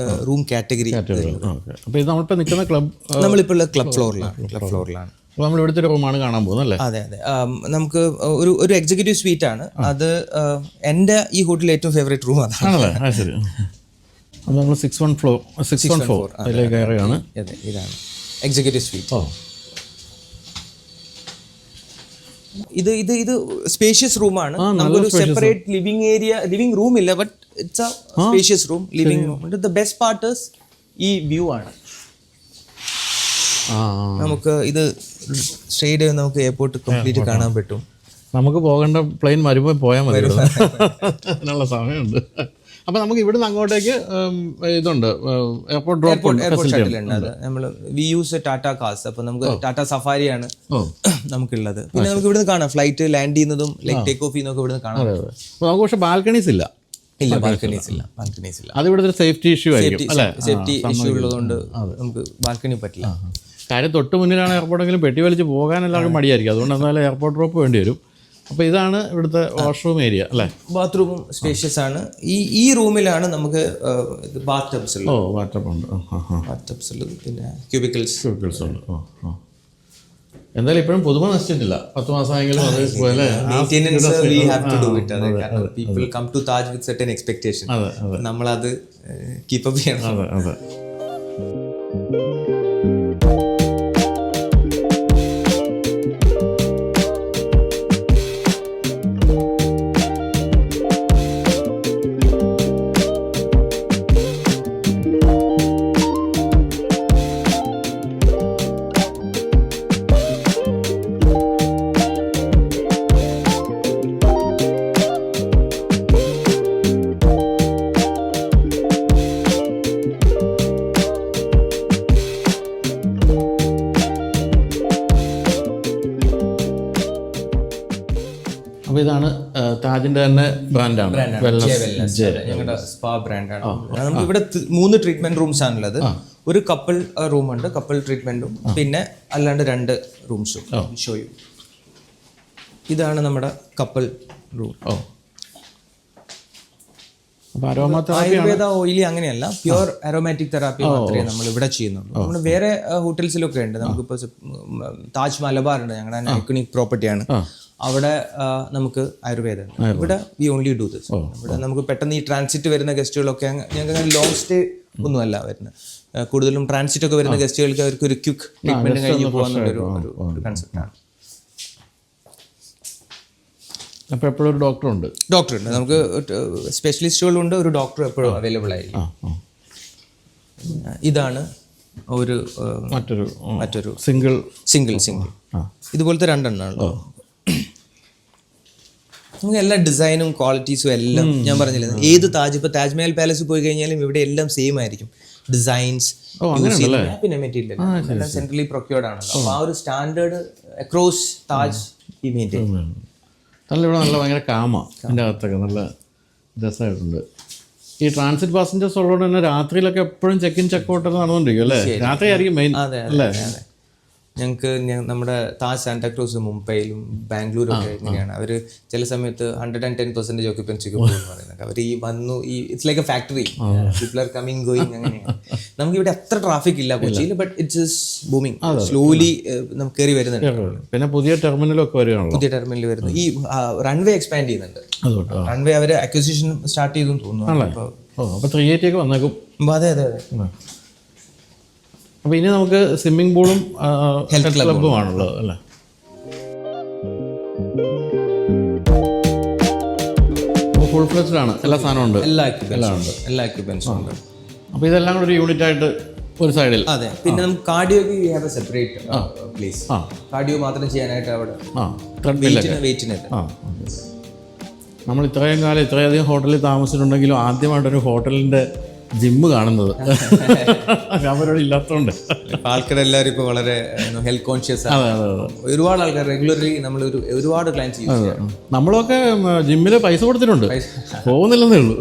റൂം കാറ്റഗറി. അപ്പോൾ ഇത് നമ്മളിപ്പോൾ നിൽക്കുന്ന നമ്മളിപ്പോൾ ഉള്ള ക്ലബ് ഫ്ലോറിലാണ്. നമ്മൾ ഇവിടുത്തെ ഒരു റൂമാണ് കാണാൻ പോകുന്നത് അല്ലേ? അതെ. നമുക്ക് ഒരു എക്സിക്യൂട്ടീവ് സ്വീറ്റ് ആണ് അത്. എൻ്റെ ഈ ഹോട്ടലിൽ ഏറ്റവും ഫേവറേറ്റ് റൂം അതാണല്ലേ? ശരി. അപ്പോൾ നമ്മൾ 614 അതിലേക്ക് കയറുകയാണ്. അതെ, ഇതാണ് എക്സിക്യൂട്ടീവ് സ്വീറ്റ്. ഇത് സ്പേഷ്യസ് റൂമാണ്. നമുക്കൊരു സെപ്പറേറ്റ് ലിവിംഗ് റൂം ഇല്ല, but it's A spacious room, living room. The best part is ഈ വ്യൂ ആണ്. നമുക്ക് ഇത് സ്ട്രെയിറ്റ് നമുക്ക് എയർപോർട്ട് കംപ്ലീറ്റ് കാണാൻ പറ്റും. നമുക്ക് പോകേണ്ട പ്ലെയിൻ വരുമ്പോൾ പോയാൽ മതി, അതിനുള്ള സമയമുണ്ട്. അപ്പോൾ നമുക്ക് ഇവിടുന്ന് അങ്ങോട്ടേക്ക് ഇതുണ്ട് എയർപോർട്ട് ഡ്രോപ്പ് എയർപോർട്ട് ഷട്ടിൽ ഉണ്ട്. അത് നമ്മൾ വി യൂസ് ടാറ്റ കാസ്. അപ്പോൾ നമുക്ക് ടാറ്റ സഫാരിയാണ് നമുക്കുള്ളത്. പിന്നെ നമുക്ക് ഇവിടുന്ന് കാണാം ഫ്ലൈറ്റ് ലാൻഡ് ചെയ്യുന്നതും ലൈക്ക് ടേക്ക് ഓഫ് ചെയ്യുന്നതൊക്കെ ഇവിടുന്ന് കാണാം. അപ്പോൾ നമുക്ക് പക്ഷേ ബാൽക്കണീസ് ഇല്ല. ബാൽക്കണീസ് ഇല്ല. അത് ഇവിടുത്തെ സേഫ്റ്റി ഇഷ്യൂ ആയിരിക്കും അല്ലേ? സേഫ്റ്റി ഇഷ്യൂ ഉള്ളതുകൊണ്ട് നമുക്ക് ബാൽക്കണി പറ്റില്ല. കാര്യം തൊട്ട് മുന്നിലാണ് എയർപോർട്ടെങ്കിലും പെട്ടി വലിച്ച് പോകാൻ എല്ലാവർക്കും മടിയായിരിക്കും. അതുകൊണ്ട് എന്തായാലും എയർപോർട്ട് ഡ്രോപ്പ് വേണ്ടി വരും. അപ്പോൾ ഇതാണ് ഇവിടുത്തെ വാഷ്റൂം ഏരിയ അല്ലേ? ബാത്റൂമും സ്പേഷ്യസ് ആണ്. ഈ റൂമിലാണ് നമുക്ക് ബാത്ത് ടബ്സ് ഉള്ളത്. ബാത്ത് ടബ് ഉണ്ട്. ബാത്ത് ടബ്സ് ഉള്ളത്. പിന്നെ ക്യൂബിക്കിൾസ് ഉണ്ട്. എന്തായാലും ഇപ്പോഴും പുതുമ നശിച്ചിട്ടില്ല. 10 മാസമായെങ്കിലും അത് പോലെ maintenance we have to do it. കാരണം people come to Taj with certain expectation. നമ്മളത് കീപ്പപ്പ് ചെയ്യണം. അതെ. അപ്പോൾ ഇതാണ് താജിന്റെ തന്നെ ബ്രാൻഡാണ്, ഞങ്ങളുടെ സ്പാ ബ്രാൻഡാണ്. നമുക്ക് ഇവിടെ 3 ട്രീറ്റ്മെന്റ് റൂംസ് ആണുള്ളത്. ഒരു കപ്പിൾ റൂമുണ്ട്, കപ്പിൾ ട്രീറ്റ്മെന്റും, പിന്നെ അല്ലാണ്ട് 2 റൂംസും. Show you. ഇതാണ് നമ്മുടെ കപ്പിൾ റൂം. ആയുർവേദ ഓയിലി അങ്ങനെയല്ല, പ്യുവർ അരോമാറ്റിക് തെറാപ്പി മാത്രമേ നമ്മൾ ഇവിടെ ചെയ്യുന്നുള്ളൂ. നമ്മൾ വേറെ ഹോട്ടൽസിലൊക്കെ ഉണ്ട്. നമുക്കിപ്പോൾ താജ് മലബാർ ഉണ്ട്, ഞങ്ങളുടെ ഐക്കണിക് പ്രോപ്പർട്ടിയാണ്. അവിടെ നമുക്ക് ആയുർവേദം ഉണ്ട്. ഇവിടെ വി ഓൺലി ഡു ദിസ്. ഇവിടെ നമുക്ക് പെട്ടെന്ന് ഈ ട്രാൻസിറ്റ് വരുന്ന ഗസ്റ്റുകളൊക്കെ ഞങ്ങൾക്ക് ലോങ് സ്റ്റേ ഒന്നുമല്ല വരുന്നത്. കൂടുതലും ട്രാൻസിറ്റ് ഒക്കെ വരുന്ന ഗസ്റ്റുകൾക്ക് അവർക്ക് ഒരു ക്വിക്ക് ട്രീറ്റ്മെന്റ് കഴിഞ്ഞ് പോകാന്നുള്ളൊരു കൺസെപ്റ്റാണ്. അപ്പോൾ എപ്പോഴും ഒരു ഡോക്ടറുണ്ട്. നമുക്ക് സ്പെഷ്യലിസ്റ്റുകളുണ്ട്, ഒരു ഡോക്ടർ എപ്പോഴും അവൈലബിൾ ആയിരിക്കും. ഇതാണ് ഒരു മറ്റൊരു സിംഗിൾ ഇതുപോലത്തെ 2 എണ്ണമാണ്. നമുക്ക് എല്ലാ ഡിസൈനും ക്വാളിറ്റീസും എല്ലാം ഞാൻ പറഞ്ഞില്ലേ, ഏത് താജ് ഇപ്പോൾ താജ്മഹൽ പാലസ് പോയി കഴിഞ്ഞാലും ഇവിടെ എല്ലാം സെയിം ആയിരിക്കും. ഡിസൈൻസ് പിന്നെ മെറ്റീരിയൽ എല്ലാം സെൻട്രലി പ്രൊക്യൂർഡ് ആണല്ലോ. അപ്പോൾ ആ ഒരു സ്റ്റാൻഡേർഡ് അക്രോസ് താജ് ഈ മെയിൻറ്റെയിൻ. നല്ല ഇവിടെ നല്ല ഭയങ്കര കാമാണ് അതിൻ്റെ അകത്തൊക്കെ, നല്ല രസമായിട്ടുണ്ട്. ഈ ട്രാൻസിറ്റ് പാസഞ്ചേഴ്സ് ഉള്ളതുകൊണ്ട് തന്നെ രാത്രിയിലൊക്കെ എപ്പോഴും ചെക്ക് ഇൻ ചെക്ക് ഔട്ട് ഒക്കെ നടന്നുകൊണ്ടിരിക്കും അല്ലേ? രാത്രി ആയിരിക്കും മെയിൻ അല്ലേ? ഞങ്ങൾക്ക് നമ്മുടെ താജ് സാന്റാക്രൂസ് മുംബൈയിലും ബാംഗ്ലൂരും ഒക്കെ ഇങ്ങനെയാണ്. അവർ ചില സമയത്ത് 110% ഓക്യുപ്പൻസിക്ക് പോകുമെന്ന് പറയുന്നത്. അവർ ഈ വന്നു it's like A factory, people are coming going അങ്ങനെയാണ്. നമുക്ക് ഇവിടെ അത്ര ട്രാഫിക് ഇല്ല കൊച്ചിയിൽ, but it's is booming. Slowly നമുക്ക് കയറി വരുന്നുണ്ട്. പിന്നെ പുതിയ ടെർമിനലൊക്കെ വരുന്നുണ്ട്. പുതിയ ടെർമിനൽ വരുന്നു. ഈ റൺവേ എക്സ്പാൻഡ് ചെയ്യുന്നുണ്ട്. റൺവേ അവർ അക്വിസിഷൻ സ്റ്റാർട്ട് ചെയ്തെന്ന് തോന്നുന്നു. അപ്പോൾ 380 ഒക്കെ വന്നേക്കും. അതെ. അപ്പോൾ ഇനി നമുക്ക് സ്വിമ്മിംഗ് പൂളും ഹെൽത്ത് ക്ലബ്ബും ആണുള്ളത് അല്ലേ? ഫുൾ ഫ്ലെജ്ഡ് ആണ്, എല്ലാ സാധനവും ഉണ്ട്, എല്ലാ എക്യുപ്മെന്റ്സും ഉണ്ട്. അപ്പോൾ ഇതെല്ലാം കൂടെ ഒരു യൂണിറ്റ് ആയിട്ട് ഒരു സൈഡിൽ. അതെ. പിന്നെ നമുക്ക് കാർഡിയോക്ക് you have a separate place. Cardio മാത്രം ചെയ്യാനായിട്ട് അവിടെ വെയിറ്റിന്. നമ്മൾ ഇത്രയും കാലം ഇത്രയധികം ഹോട്ടലിൽ താമസിച്ചിട്ടുണ്ടെങ്കിലും ആദ്യമായിട്ടൊരു ഹോട്ടലിൻ്റെ ജിമ്മ് കാണുന്നത് അവരോട് ഇല്ലാത്തതുകൊണ്ട് ആൾക്കാരെല്ലാവരും ഇപ്പോൾ വളരെ ഹെൽത്ത് കോൺഷ്യസ് ആണ്. ഒരുപാട് ആൾക്കാർ റെഗുലർലി നമ്മൾ ഒരുപാട് ക്ലയൻസ് യൂസ് ചെയ്യും. നമ്മളൊക്കെ ജിമ്മിൽ പൈസ കൊടുത്തിട്ടുണ്ട്, പോകുന്നില്ലെന്നേ ഉള്ളൂ.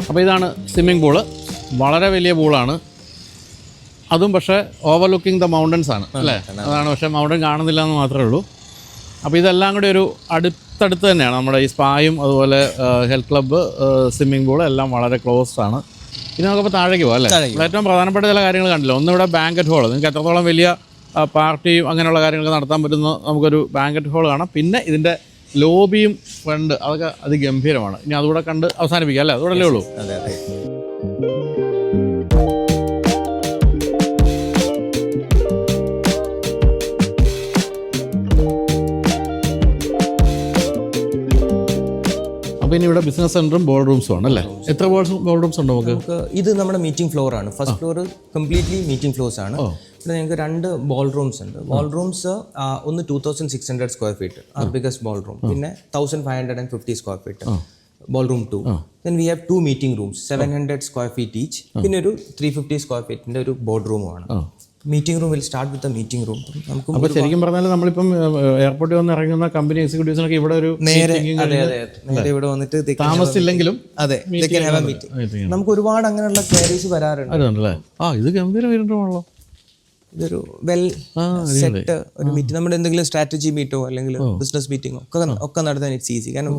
അപ്പോൾ ഇതാണ് സ്വിമ്മിംഗ് പൂള്. വളരെ വലിയ പൂളാണ് അതും, പക്ഷേ ഓവർലുക്കിംഗ് ദ മൗണ്ടൻസ് ആണ് അല്ലേ? അതാണ്, പക്ഷേ മൗണ്ടൻ കാണുന്നില്ല എന്ന് മാത്രമേ ഉള്ളൂ. അപ്പോൾ ഇതെല്ലാം കൂടി ഒരു അടുത്തടുത്ത് തന്നെയാണ്. നമ്മുടെ ഈ സ്പായും അതുപോലെ ഹെൽത്ത് ക്ലബ്ബ്, സ്വിമ്മിംഗ് പൂൾ എല്ലാം വളരെ ക്ലോസ്ഡ് ആണ്. ഇനി നമുക്കപ്പോൾ താഴേക്ക് പോകാം അല്ലേ? ഏറ്റവും പ്രധാനപ്പെട്ട ചില കാര്യങ്ങൾ കണ്ടില്ല. ഒന്നിവിടെ ബാങ്കറ്റ് ഹോൾ, നിങ്ങൾക്ക് എത്രത്തോളം വലിയ പാർട്ടിയും അങ്ങനെയുള്ള കാര്യങ്ങളൊക്കെ നടത്താൻ പറ്റുന്ന നമുക്കൊരു ബാങ്കറ്റ് ഹോൾ കാണാം. പിന്നെ ഇതിൻ്റെ ലോബിയും ഫ്രണ്ട് അതൊക്കെ അതിഗംഭീരമാണ്. ഇനി അതുകൂടെ കണ്ട് അവസാനിപ്പിക്കാം അല്ലേ? അതുകൂടെ അല്ലേ ഉള്ളൂ. പിന്നെ ഇവിടെ ബിസിനസ് സെന്ററും ബോൾ റൂംസും ആണ് അല്ലേ? എത്ര ബോൾ റൂംസ് ഉണ്ട് നമുക്ക്? ഇത് നമ്മുടെ മീറ്റിംഗ് ഫ്ലോർ ആണ്. First floor completely meeting floors ആണ്. ഇവിടെ ഞങ്ങൾക്ക് 2 ബോൾ റൂംസ് ഉണ്ട്. ബോൾ റൂംസ് ഒന്ന് 2600 square feet, biggest ball room. പിന്നെ 1550 square feet ball room 2. Then we have 2 meeting rooms, 700 square feet each. പിന്നെ ഒരു 350 സ്ക്വയർ ഫീറ്റിന്റെ ഒരു ബോർഡ് റൂമുമാണ്. Meeting room will start with meeting room. നമുക്ക് അപ്പോൾ ശരിക്കും പറഞ്ഞാൽ നമ്മളിപ്പം എയർപോർട്ടിൽ വന്ന് ഇറങ്ങുന്ന കമ്പനി എക്സിക്യൂട്ടീവ്സിനൊക്കെ ഇവിടെ ഒരു നേരെ ഇവിടെ വന്നിട്ട് താമസിച്ചില്ലെങ്കിലും അതെ നമുക്ക് ഒരുപാട് അങ്ങനെയുള്ള ക്വയറീസ് വരാറുണ്ട്. അതുണ്ടല്ലേ? ഇത് ഗംഭീര വീടുണ്ടോ? ഇതൊരു വെൽ സെറ്റ് ഒരു മീറ്റ്, നമ്മുടെ എന്തെങ്കിലും സ്ട്രാറ്റജി മീറ്റോ അല്ലെങ്കിൽ ബിസിനസ് മീറ്റിംഗോ ഒക്കെ നടത്താൻ ഇറ്റ്സ് ഈസി. കാരണം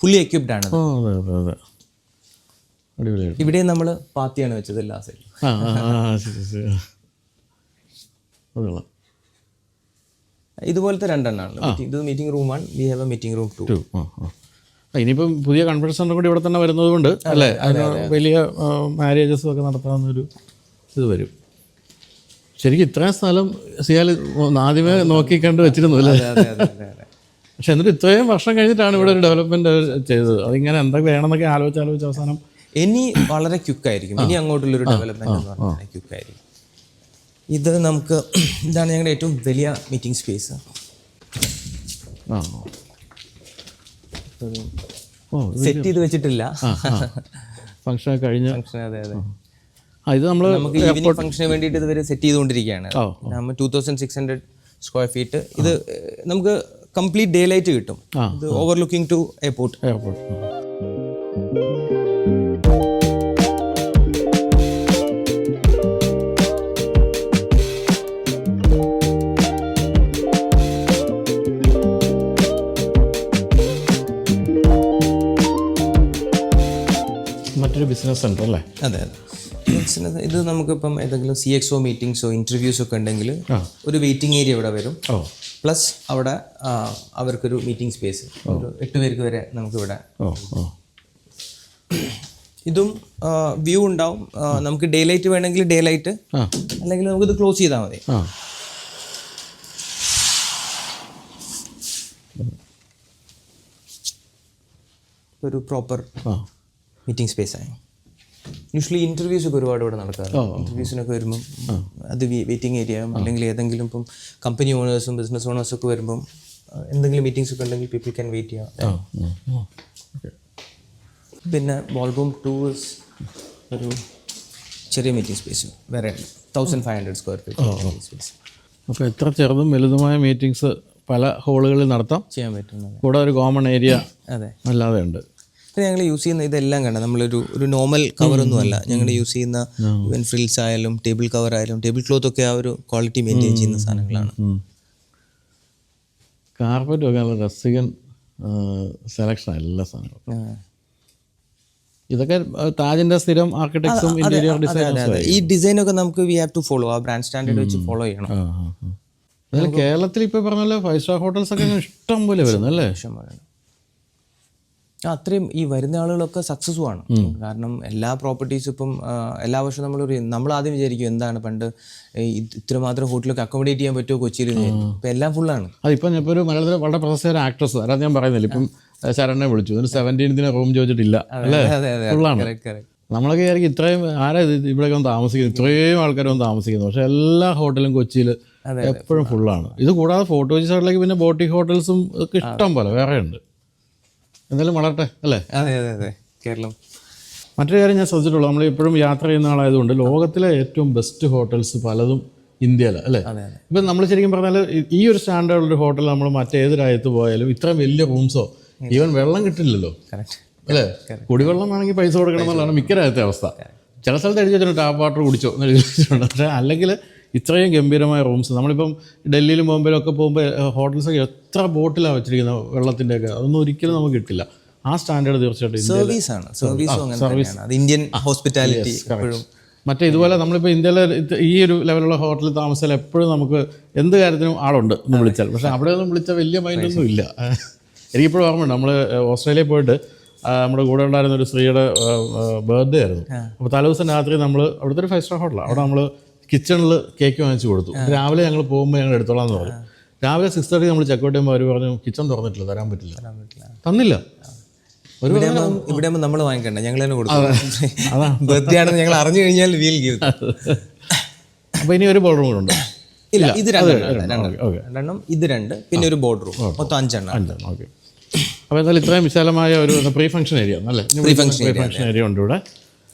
ഫുള്ളി എക്യുപ്ഡ് ആണ്. ഇവിടെ നമ്മൾ പാത്തിയാണ് വെച്ചത് എല്ലാ സൈഡിലും. ഇതുപോലത്തെ 2 എണ്ണമാണ്. ഇത് meeting room 1, V have A meeting room 2. ഇനിയിപ്പം പുതിയ കൺഫറൻസ് സെൻ്റർ കൂടി ഇവിടെ തന്നെ വരുന്നത് കൊണ്ട് അല്ലേ, അതിന് വലിയ മാരേജസും ഒക്കെ നടത്താവുന്നൊരു ഇത് വരും. ശരിക്കും ഇത്രയും സ്ഥലം സിയാൽ ആദ്യമേ നോക്കി കണ്ട് വെച്ചിരുന്നു അല്ലേ? പക്ഷെ എന്നിട്ട് ഇത്രയും വർഷം കഴിഞ്ഞിട്ടാണ് ഇവിടെ ഒരു ഡെവലപ്മെന്റ് ചെയ്തത്. അതിങ്ങനെ എന്തൊക്കെ വേണമെന്നൊക്കെ ആലോചിച്ച് അവസാനം ഇനി വളരെ ക്വിക്കായിരിക്കും. ഇനി അങ്ങോട്ടുള്ളൊരു ഡെവലപ്മെന്റ് എന്ന് പറഞ്ഞാൽ ക്വിക്കായിരിക്കും. ഇത് നമുക്ക് ഇതാണ് ഞങ്ങളുടെ ഏറ്റവും വലിയ മീറ്റിംഗ് സ്പേസ്. സെറ്റ് ചെയ്ത് വെച്ചിട്ടില്ല, ഫംഗ്ഷൻ കഴിഞ്ഞ. അതെ അതെ. ഇത് നമുക്ക് ഈവനിങ് ഫംഗ്ഷന് വേണ്ടിയിട്ട് ഇതുവരെ സെറ്റ് ചെയ്തുകൊണ്ടിരിക്കുകയാണ്. നമ്മൾ 2600 സ്ക്വയർ ഫീറ്റ്. ഇത് നമുക്ക് കംപ്ലീറ്റ് ഡേ ലൈറ്റ് കിട്ടും. ഇത് ഓവർലുക്കിംഗ് ടു എയർപോർട്ട്. മറ്റൊരു ബിസിനസ് സെന്റർ അല്ലേ? അതെ അതെ. ഇത് നമുക്കിപ്പം ഏതെങ്കിലും CXO മീറ്റിംഗ്സോ ഇൻ്റർവ്യൂസോ ഒക്കെ ഉണ്ടെങ്കിൽ ഒരു വെയിറ്റിംഗ് ഏരിയ ഇവിടെ വരും. പ്ലസ് അവിടെ അവർക്കൊരു മീറ്റിംഗ് സ്പേസ്, ഒരു 8 പേർക്ക് വരെ നമുക്കിവിടെ. ഇതും വ്യൂ ഉണ്ടാവും. നമുക്ക് ഡേ ലൈറ്റ് വേണമെങ്കിൽ ഡേ ലൈറ്റ്, അല്ലെങ്കിൽ നമുക്കിത് ക്ലോസ് ചെയ്താൽ മതി. ഒരു പ്രോപ്പർ മീറ്റിംഗ് സ്പേസ് ആയി. യൂഷ്വലി ഇൻ്റർവ്യൂസ് ഒക്കെ ഒരുപാട് ഇവിടെ നടക്കാറുണ്ട്. ഇൻ്റർവ്യൂസിനൊക്കെ വരുമ്പം അത് വെയിറ്റിംഗ് ഏരിയ, അല്ലെങ്കിൽ ഏതെങ്കിലും ഇപ്പം കമ്പനി ഓണേഴ്സും ബിസിനസ് ഓണേഴ്സും ഒക്കെ വരുമ്പം എന്തെങ്കിലും മീറ്റിംഗ്സ് ഒക്കെ ഉണ്ടെങ്കിൽ പീപ്പിൾ ക്യാൻ വെയിറ്റ് ചെയ്യാം. പിന്നെ ബോൾ റൂം 2 ഒരു ചെറിയ മീറ്റിംഗ് സ്പേസ് വേറെ 1500 സ്ക്വയർ ഫീറ്റ് സ്പേസ്. അപ്പോൾ എത്ര ചെറുതും വലുതുമായ മീറ്റിംഗ്സ് പല ഹോളുകളിൽ നടത്താം, ചെയ്യാൻ പറ്റുന്നത്. കൂടെ ഒരു കോമൺ ഏരിയ അതെ അല്ലാതെ ഉണ്ട്. പിന്നെ ഞങ്ങൾ യൂസ് ചെയ്യുന്ന ഇതെല്ലാം കണ്ട നമ്മളൊരു നോർമൽ കവറൊന്നും അല്ല. ഞങ്ങൾ യൂസ് ചെയ്യുന്ന ഇവൻ ഫ്രിൽസ് ആയാലും ടേബിൾ കവർ ആയാലും ടേബിൾ ക്ലോത്ത് ഒക്കെ ആ ഒരു ക്വാളിറ്റി മെയിൻറ്റെയിൻ ചെയ്യുന്ന സാധനങ്ങളാണ്. കാർപ്പറ്റ് ഒക്കെ നല്ല രസികൻ സെലക്ഷൻ എല്ലാ സാധനങ്ങളും. ഇതൊക്കെ താജിന്റെ സ്ഥിരം ആർക്കിടെക്ട്സും ഇന്റീരിയർ ഡിസൈനേഴ്സും. ഈ ഡിസൈനൊക്കെ നമുക്ക് വി ഹാവ് ടു ഫോളോ, ആ ബ്രാൻഡ് സ്റ്റാൻഡേർഡ് വെച്ച് ഫോളോ ചെയ്യണം. അതിൽ കേരളത്തിൽ ഇപ്പോൾ പറഞ്ഞ 5 സ്റ്റാർ ഹോട്ടൽസ് ഒക്കെ ഇഷ്ടം പോലെ വരുന്നു അല്ലേ? അത്രയും ഈ വരുന്ന ആളുകളൊക്കെ സക്സസ്ഫുൾ ആണ്. കാരണം എല്ലാ പ്രോപ്പർട്ടീസും ഇപ്പം എല്ലാ വർഷവും നമ്മൾ ആദ്യം വിചാരിക്കും എന്താണ് പണ്ട് ഇത്രമാത്രം ഹോട്ടലൊക്കെ അക്കോമഡേറ്റ് ചെയ്യാൻ പറ്റുമോ കൊച്ചിയിൽ. ഇപ്പം എല്ലാം ഫുള്ളാണ്. അതിപ്പം ഇപ്പോൾ ഒരു മലയാളത്തിൽ വളരെ പ്രശസ്തമായ ആക്ട്രസ്, അതായത് ഞാൻ പറയുന്നില്ല, ഇപ്പം ശരണ്യെ വിളിച്ചു, ഒരു 17th റൂം ചോദിച്ചിട്ടില്ല അല്ലേ? ഫുള്ളാണ്. നമ്മളൊക്കെ ആയിരിക്കും ഇത്രയും ആരാ ഇവിടെയൊക്കെ ഒന്ന് താമസിക്കുന്നത്, ഇത്രയും ആൾക്കാരൊന്നും താമസിക്കുന്നു. പക്ഷേ എല്ലാ ഹോട്ടലും കൊച്ചിയിൽ എപ്പോഴും ഫുള്ളാണ്. ഇത് കൂടാതെ ഫോർട്ട് സൈഡിലേക്ക് പിന്നെ ബോട്ടിക് ഹോട്ടൽസും ഒക്കെ ഇഷ്ടം പോലെ വേറെ ഉണ്ട്. എന്തായാലും വളരട്ടെ അല്ലേ? അതെ അതെ അതെ. കേരളം മറ്റൊരു കാര്യം ഞാൻ ശ്രദ്ധിച്ചിട്ടുള്ളൂ, നമ്മൾ ഇപ്പോഴും യാത്ര ചെയ്യുന്ന ആളായതുകൊണ്ട് ലോകത്തിലെ ഏറ്റവും ബെസ്റ്റ് ഹോട്ടൽസ് പലതും ഇന്ത്യയിലാണ് അല്ലേ? ഇപ്പം നമ്മൾ ശരിക്കും പറഞ്ഞാൽ ഈ ഒരു സ്റ്റാൻഡേർഡുള്ളൊരു ഹോട്ടൽ നമ്മൾ മറ്റേത് രാജ്യത്ത് പോയാലും ഇത്രയും വലിയ റൂംസോ ഈവൻ വെള്ളം കിട്ടില്ലല്ലോ അല്ലേ? കുടിവെള്ളം വേണമെങ്കിൽ പൈസ കൊടുക്കണം എന്നുള്ളതാണ് മിക്ക രാജ്യത്തെ അവസ്ഥ. ചില സ്ഥലത്ത് എഴുതി വെച്ചിട്ടുണ്ട് ടാപ്പ് വാട്ടർ കുടിച്ചോ എന്ന് എഴുതി വെച്ചിട്ടുണ്ട്. പക്ഷേ അല്ലെങ്കിൽ ഇത്രയും ഗംഭീരമായ റൂംസ് നമ്മളിപ്പം ഡൽഹിയിലും ബോംബെയിലും ഒക്കെ പോകുമ്പോൾ ഹോട്ടൽസൊക്കെ എത്ര ബോട്ടിലാണ് വെച്ചിരിക്കുന്നത് വെള്ളത്തിൻ്റെയൊക്കെ, അതൊന്നും ഒരിക്കലും നമുക്ക് കിട്ടില്ല. ആ സ്റ്റാൻഡേർഡ് തീർച്ചയായിട്ടും സർവീസ് ഇന്ത്യൻ ഹോസ്പിറ്റാലിറ്റി. മറ്റേ ഇതുപോലെ നമ്മളിപ്പോൾ ഇന്ത്യയിലെ ഈ ഒരു ലെവലുള്ള ഹോട്ടലിൽ താമസിച്ചാൽ എപ്പോഴും നമുക്ക് എന്ത് കാര്യത്തിനും ആളുണ്ട് എന്ന് വിളിച്ചാൽ. പക്ഷേ അവിടെ ഒന്നും വിളിച്ചാൽ വലിയ മൈൻഡൊന്നും ഇല്ല. എനിക്കിപ്പോഴും ഓർമ്മയുണ്ട്, നമ്മൾ ഓസ്ട്രേലിയയിൽ പോയിട്ട് നമ്മുടെ കൂടെ ഉണ്ടായിരുന്ന ഒരു സ്ത്രീയുടെ ബർത്ത്ഡേ ആയിരുന്നു. അപ്പോൾ തലേദിവസം രാത്രി നമ്മൾ അവിടുത്തെ ഒരു 5 സ്റ്റാർ ഹോട്ടലാണ്, അവിടെ നമ്മൾ കിച്ചണിൽ കേക്ക് വാങ്ങിച്ച് കൊടുത്തു. രാവിലെ ഞങ്ങൾ പോകുമ്പോൾ ഞങ്ങൾ എടുത്തോളാം എന്ന് പറഞ്ഞു. രാവിലെ 6:30 നമ്മൾ ചെക്കൗട്ട് ചെയ്യുമ്പോൾ അവർ പറഞ്ഞു കിച്ചൺ തുറന്നിട്ടില്ല, തരാൻ പറ്റില്ല. തന്നില്ല. ഇവിടെ നമ്മൾ വാങ്ങിക്കണ്ട, ഞങ്ങൾ തന്നെ കൊടുക്കും. ബർത്ത്ഡേ ആണെന്ന് ഞങ്ങൾ അറിഞ്ഞു കഴിഞ്ഞാൽ വീൽ ഗീവ്. അപ്പോൾ ഇനി ഒരു ബോർഡർ കൂടെ ഉണ്ട്? ഇല്ല, ഇത് രണ്ടെണ്ണം, ഇത് 2, പിന്നെ ഒരു ബോർഡർ റൂം, മൊത്തം 5 എണ്ണം. ഓക്കെ. അപ്പോൾ എന്തായാലും ഇത്രയും വിശാലമായ ഒരു പ്രീ ഫംഗ്ഷൻ ഏരിയ അല്ലേ? പ്രീ ഫംഗ്ഷൻ ഏരിയ ഉണ്ട് ഇവിടെ.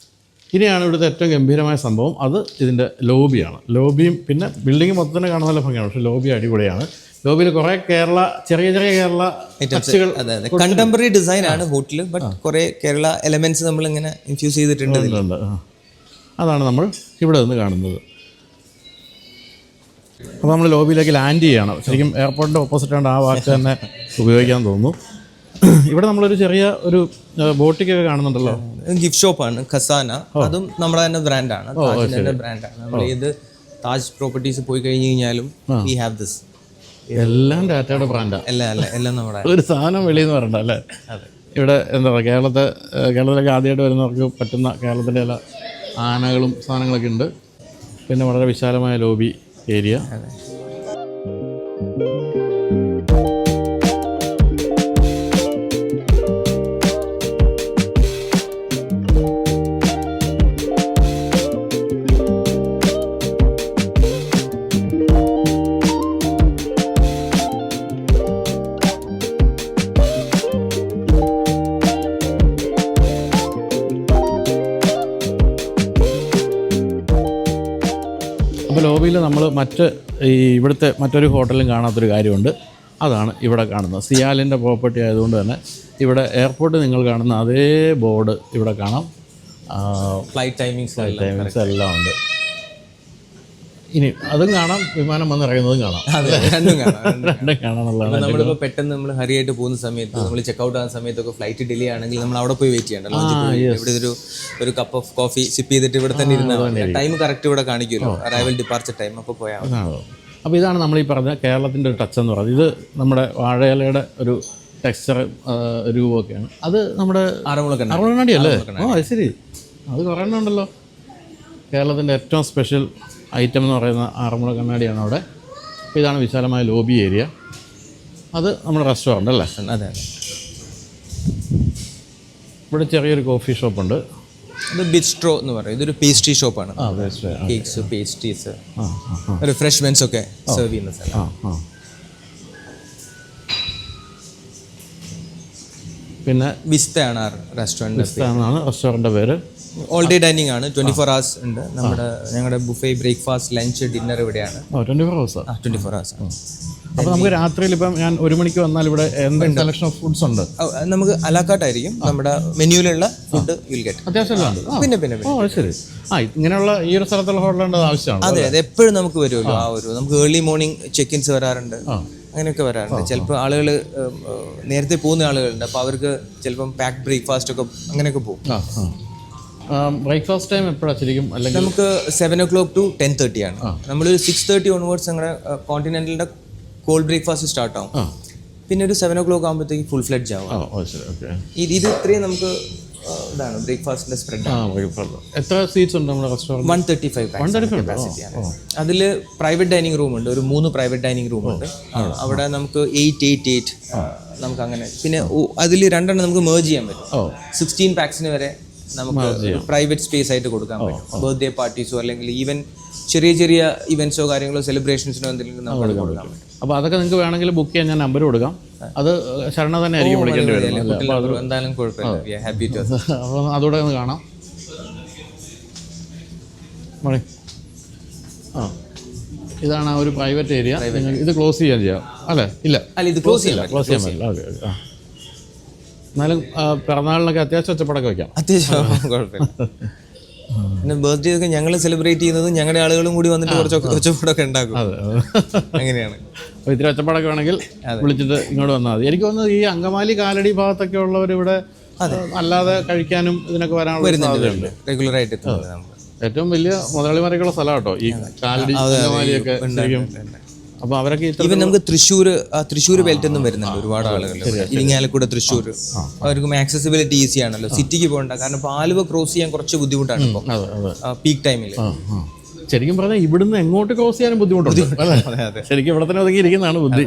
ഇനിയാണ് ഇവിടുത്തെ ഏറ്റവും ഗംഭീരമായ സംഭവം, അത് ഇതിൻ്റെ ലോബിയാണ്. ലോബിയും പിന്നെ ബിൽഡിംഗ് മൊത്തം തന്നെ കാണാൻ നല്ല ഭംഗിയാണ്, പക്ഷേ ലോബി അടിപൊളിയാണ്. ലോബിയിൽ കുറേ ചെറിയ കേരള ടച്ചുകൾ, കണ്ടംപററി ഡിസൈൻ ആണ് ഹോട്ടൽ, ബട്ട് കുറേ കേരള എലമെന്റ്സ് നമ്മൾ ഇങ്ങനെ ഇൻഫ്യൂസ് ചെയ്തിട്ടുണ്ട്. അതാണ് നമ്മൾ ഇവിടെ നിന്ന് കാണുന്നത്. അപ്പോൾ നമ്മൾ ലോബിയിലേക്ക് ലാൻഡ് ചെയ്യണം. ശരിക്കും എയർപോർട്ടിൻ്റെ ഓപ്പോസിറ്റ് ആണ്, ആ വാക്ക് തന്നെ ഉപയോഗിക്കാൻ തോന്നുന്നു. ഇവിടെ നമ്മളൊരു ചെറിയ ഒരു ബോട്ടിക്കൊക്കെ കാണുന്നുണ്ടല്ലോ. ഗിഫ്റ്റ് ഷോപ്പാണ് ഖസാന, അതും നമ്മുടെ തന്നെ ബ്രാൻഡാണ്, താജിന്റെ ബ്രാൻഡാണ്. നമ്മൾ ഏത് താജ് പ്രോപ്പർട്ടീസ് പോയി കഴിഞ്ഞ് കഴിഞ്ഞാലും വി ഹാവ് ദിസ്. എല്ലാം ടാറ്റയുടെ ബ്രാൻഡാണ്. എല്ലാം നമ്മുടെ ഒരു സാധനം വെളിയിൽ നിന്ന് വരണ്ട അല്ലേ? ഇവിടെ എന്താ പറയുക, കേരളത്തിലേക്ക് ആദ്യമായിട്ട് വരുന്നവർക്ക് പറ്റുന്ന കേരളത്തിൻ്റെ എല്ലാ ആനകളും സാധനങ്ങളൊക്കെ ഉണ്ട്. പിന്നെ വളരെ വിശാലമായ ലോബി ഏരിയ. അപ്പോൾ ലോബിയിൽ നമ്മൾ ഇവിടുത്തെ മറ്റൊരു ഹോട്ടലും കാണാത്തൊരു കാര്യമുണ്ട്. അതാണ് ഇവിടെ കാണുന്നത്. സിയാലിൻ്റെ പ്രോപ്പർട്ടി ആയതുകൊണ്ട് തന്നെ ഇവിടെ എയർപോർട്ട് നിങ്ങൾ കാണുന്ന അതേ ബോർഡ് ഇവിടെ കാണാം. ഫ്ലൈറ്റ് ടൈമിങ്സ് എല്ലാം ഉണ്ട്. ഇനി അതും കാണാം, വിമാനം വന്നിറങ്ങുന്നതും കാണാം. രണ്ടും കാണാനുള്ളതാണ്. നമ്മളിപ്പോൾ പെട്ടെന്ന് നമ്മൾ ഹരിയായിട്ട് പോകുന്ന സമയത്ത്, നമ്മൾ ചെക്കൗട്ട് ആകുന്ന സമയത്തൊക്കെ ഫ്ലൈറ്റ് ഡിലേ ആണെങ്കിൽ നമ്മൾ അവിടെ പോയി വെയിറ്റ് ചെയ്യണ്ടല്ലോ. ഇവിടെ ഒരു കപ്പ് ഓഫ് കോഫി സിപ്പ് ചെയ്തിട്ട് ഇവിടെ തന്നെ ഇരുന്നാൽ ടൈം കറക്റ്റ് ഇവിടെ കാണിക്കുമല്ലോ, അറൈവൽ ഡിപ്പാർച്ചർ ടൈം. അപ്പോൾ പോയാൽ അപ്പോൾ ഇതാണ് നമ്മൾ ഈ പറഞ്ഞ കേരളത്തിൻ്റെ ഒരു ടച്ച് എന്ന് പറയുന്നത്. ഇത് നമ്മുടെ വാഴയിലയുടെ ഒരു ടെക്സ്ചർ രൂപമൊക്കെയാണ്. അത് നമ്മുടെ ആറന്മുളക്കണ്ണാടി അല്ലേ? അത് ശരി, അത് കുറേ എണ്ണം ഉണ്ടല്ലോ. കേരളത്തിൻ്റെ ഏറ്റവും സ്പെഷ്യൽ ഐറ്റം എന്ന് പറയുന്ന ആറന്മുള കണ്ണാടിയാണ് അവിടെ. അപ്പോൾ ഇതാണ് വിശാലമായ ലോബി ഏരിയ. അത് നമ്മുടെ റെസ്റ്റോറൻ്റ് അല്ലേ? അതെ. ഇവിടെ ചെറിയൊരു കോഫി ഷോപ്പുണ്ട്. ഇത് ബിസ്ട്രോ എന്ന് പറയും. ഇതൊരു പേസ്ട്രി ഷോപ്പാണ്. കേക്ക്സ്, പേസ്ട്രീസ്, റിഫ്രഷ്മെന്റ്സ് ഒക്കെ സെർവ് ചെയ്യുന്ന സ്ഥലം. പിന്നെ വിസ്തയാണ് റെസ്റ്റോറൻറ്റിൻ്റെ പേര്. ഓൾ ഡേ ഡൈനിങ് ആണ്, 24 hours ഉണ്ട്. ഞങ്ങളുടെ ബുഫേ, ബ്രേക്ക്ഫാസ്റ്റ്, ലഞ്ച്, ഡിന്നർ ഇവിടെയാണ്. 24 hours. 24 hours. അപ്പോൾ നമുക്ക് രാത്രിയിൽ ഇപ്പം ഞാൻ 1 മണിക്ക് വന്നാൽ ഇവിടെ എന്തെങ്കിലും സെലക്ഷൻ ഓഫ് ഫുഡ്സ് ഉണ്ട്? നമുക്ക് അലാക്കാട്ടായിരിക്കും നമ്മുടെ മെനുവിലുള്ള ഫുഡ് വിൽ ഗെറ്റ്. അത്യാവശ്യം പിന്നെ ശരി. ഇങ്ങനെയുള്ള ഈ ഒരു സ്ഥലത്തുള്ള ഹോട്ടലുണ്ട് ആവശ്യമാണ്. അതെ, എപ്പോഴും നമുക്ക് വരുമല്ലോ. നമുക്ക് ഏർലി മോർണിംഗ് ചെക്ക് ഇൻസ് വരാറുണ്ട്, അങ്ങനെയൊക്കെ വരാറുണ്ട്. ചിലപ്പോൾ ആളുകൾ നേരത്തെ പോകുന്ന ആളുകളുണ്ട്, അപ്പോൾ അവർക്ക് ചിലപ്പം പാക്ഡ് ബ്രേക്ക്ഫാസ്റ്റ് ഒക്കെ അങ്ങനെയൊക്കെ പോകും. ബ്രേക്ക്ഫാസ്റ്റ് ടൈം എപ്പോഴാണ് ശരിക്കും? അല്ലെങ്കിൽ നമുക്ക് 7 o'clock to 10:30 ആണ്. നമ്മളൊരു 6:30 ഓൺവേർഡ്സ് അങ്ങനെ കോണ്ടിനെന്റലിന്റെ കോൾഡ് ബ്രേക്ക്ഫാസ്റ്റ് സ്റ്റാർട്ട് ആവും. പിന്നെ ഒരു 7 o'clock ആകുമ്പോഴത്തേക്ക് ഫുൾ ഫ്ലെഡ്ജ് ആവും. ഇത് ഇത്രയും നമുക്ക് ഇതാണ് ബ്രേക്ക്ഫാസ്റ്റിന്റെ സ്പ്രെഡ്. എത്ര സീറ്റ്സ് ഉണ്ട് നമ്മുടെ റെസ്റ്റോറൻറ്റ്? 135 കപ്പാസിറ്റിയാണ്. അതിൽ പ്രൈവറ്റ് ഡൈനിങ് റൂം ഉണ്ട്, ഒരു 3 പ്രൈവറ്റ് ഡൈനിങ് റൂം ഉണ്ട്. അവിടെ നമുക്ക് 8 നമുക്ക് അങ്ങനെ. പിന്നെ അതിൽ 2 നമുക്ക് മേർജ് ചെയ്യാൻ പറ്റും. 16 പാക്സിന് വരെ നമുക്ക് പ്രൈവറ്റ് സ്പേസ് ആയിട്ട് കൊടുക്കാൻ പറ്റും. ബർത്ത്ഡേ പാർട്ടീസോ അല്ലെങ്കിൽ ഈവൻ ചെറിയ ഇവന്റ്സോ കാര്യങ്ങളോ സെലിബ്രേഷൻസിനോ എന്തെങ്കിലും നമുക്ക് കൊടുക്കാൻ പറ്റും. അപ്പോൾ അതൊക്കെ നിങ്ങൾക്ക് വേണമെങ്കിൽ ബുക്ക് ചെയ്യാൻ ഞാൻ നമ്പർ കൊടുക്കാം. അത് ശരണ തന്നെ ആയിരിക്കും വിളിക്കേണ്ടി വരും. എന്തായാലും കുഴപ്പമില്ല. Happy to. അപ്പോൾ അതോടെ ഒന്ന് കാണാം. ഇതാണ് ആ ഒരു പ്രൈവറ്റ് ഏരിയ. ഇത് ക്ലോസ് ചെയ്യാം അല്ലേ? ഇല്ല, ഇത് ക്ലോസ് ചെയ്യാൻ പറ്റില്ല. ഓക്കെ. എന്നാലും പിറന്നാളിനൊക്കെ അത്യാവശ്യം ഒച്ചപ്പാടൊക്കെ വയ്ക്കാം. അത്യാവശ്യം കുഴപ്പമില്ല. പിന്നെ ബർത്ത്ഡേ ഒക്കെ ഞങ്ങൾ സെലിബ്രേറ്റ് ചെയ്യുന്നത് ഞങ്ങളുടെ ആളുകളും കൂടി വന്നിട്ട് കുറച്ച് ഒച്ചപ്പാടൊക്കെ ഉണ്ടാക്കും. അങ്ങനെയാണ്. അപ്പോൾ ഇത്തിരി ഒച്ചപ്പാടൊക്കെ വേണമെങ്കിൽ വിളിച്ചിട്ട് ഇങ്ങോട്ട് വന്നാൽ മതി. എനിക്ക് തോന്നുന്നത് ഈ അങ്കമാലി കാലടി ഭാഗത്തൊക്കെ ഉള്ളവർ ഇവിടെ അല്ലാതെ കഴിക്കാനും ഇതിനൊക്കെ വരാനുള്ള സാധ്യതയുണ്ട്. റെഗുലറായിട്ട് ഏറ്റവും വലിയ മുതലാളിമാരൊക്കെയുള്ള സ്ഥലം കേട്ടോ ഈ കാലടി അങ്കമാലിയൊക്കെ. ശരിക്കും അപ്പോൾ അവരൊക്കെ ഈവൻ നമുക്ക് തൃശ്ശൂർ ബെൽറ്റ് ഒന്നും വരുന്നുണ്ട് ഒരുപാട് ആളുകൾ. ഇരിങ്ങാലക്കുട, തൃശ്ശൂർ, അവർക്കും ആക്സസിബിലിറ്റി ഈസി ആണല്ലോ. സിറ്റിക്ക് പോകണ്ട, കാരണം ഇപ്പോൾ ആലുവ ക്രോസ് ചെയ്യാൻ കുറച്ച് ബുദ്ധിമുട്ടാണ് ഇപ്പോൾ പീക്ക് ടൈമിൽ. ശരിക്കും പറഞ്ഞാൽ ഇവിടുന്ന് എങ്ങോട്ട് ക്രോസ് ചെയ്യാനും ബുദ്ധിമുട്ടുണ്ട്. ശരിക്കും ഇവിടെ തന്നെ ഒതുങ്ങിയിരിക്കുന്നതാണ് ബുദ്ധി.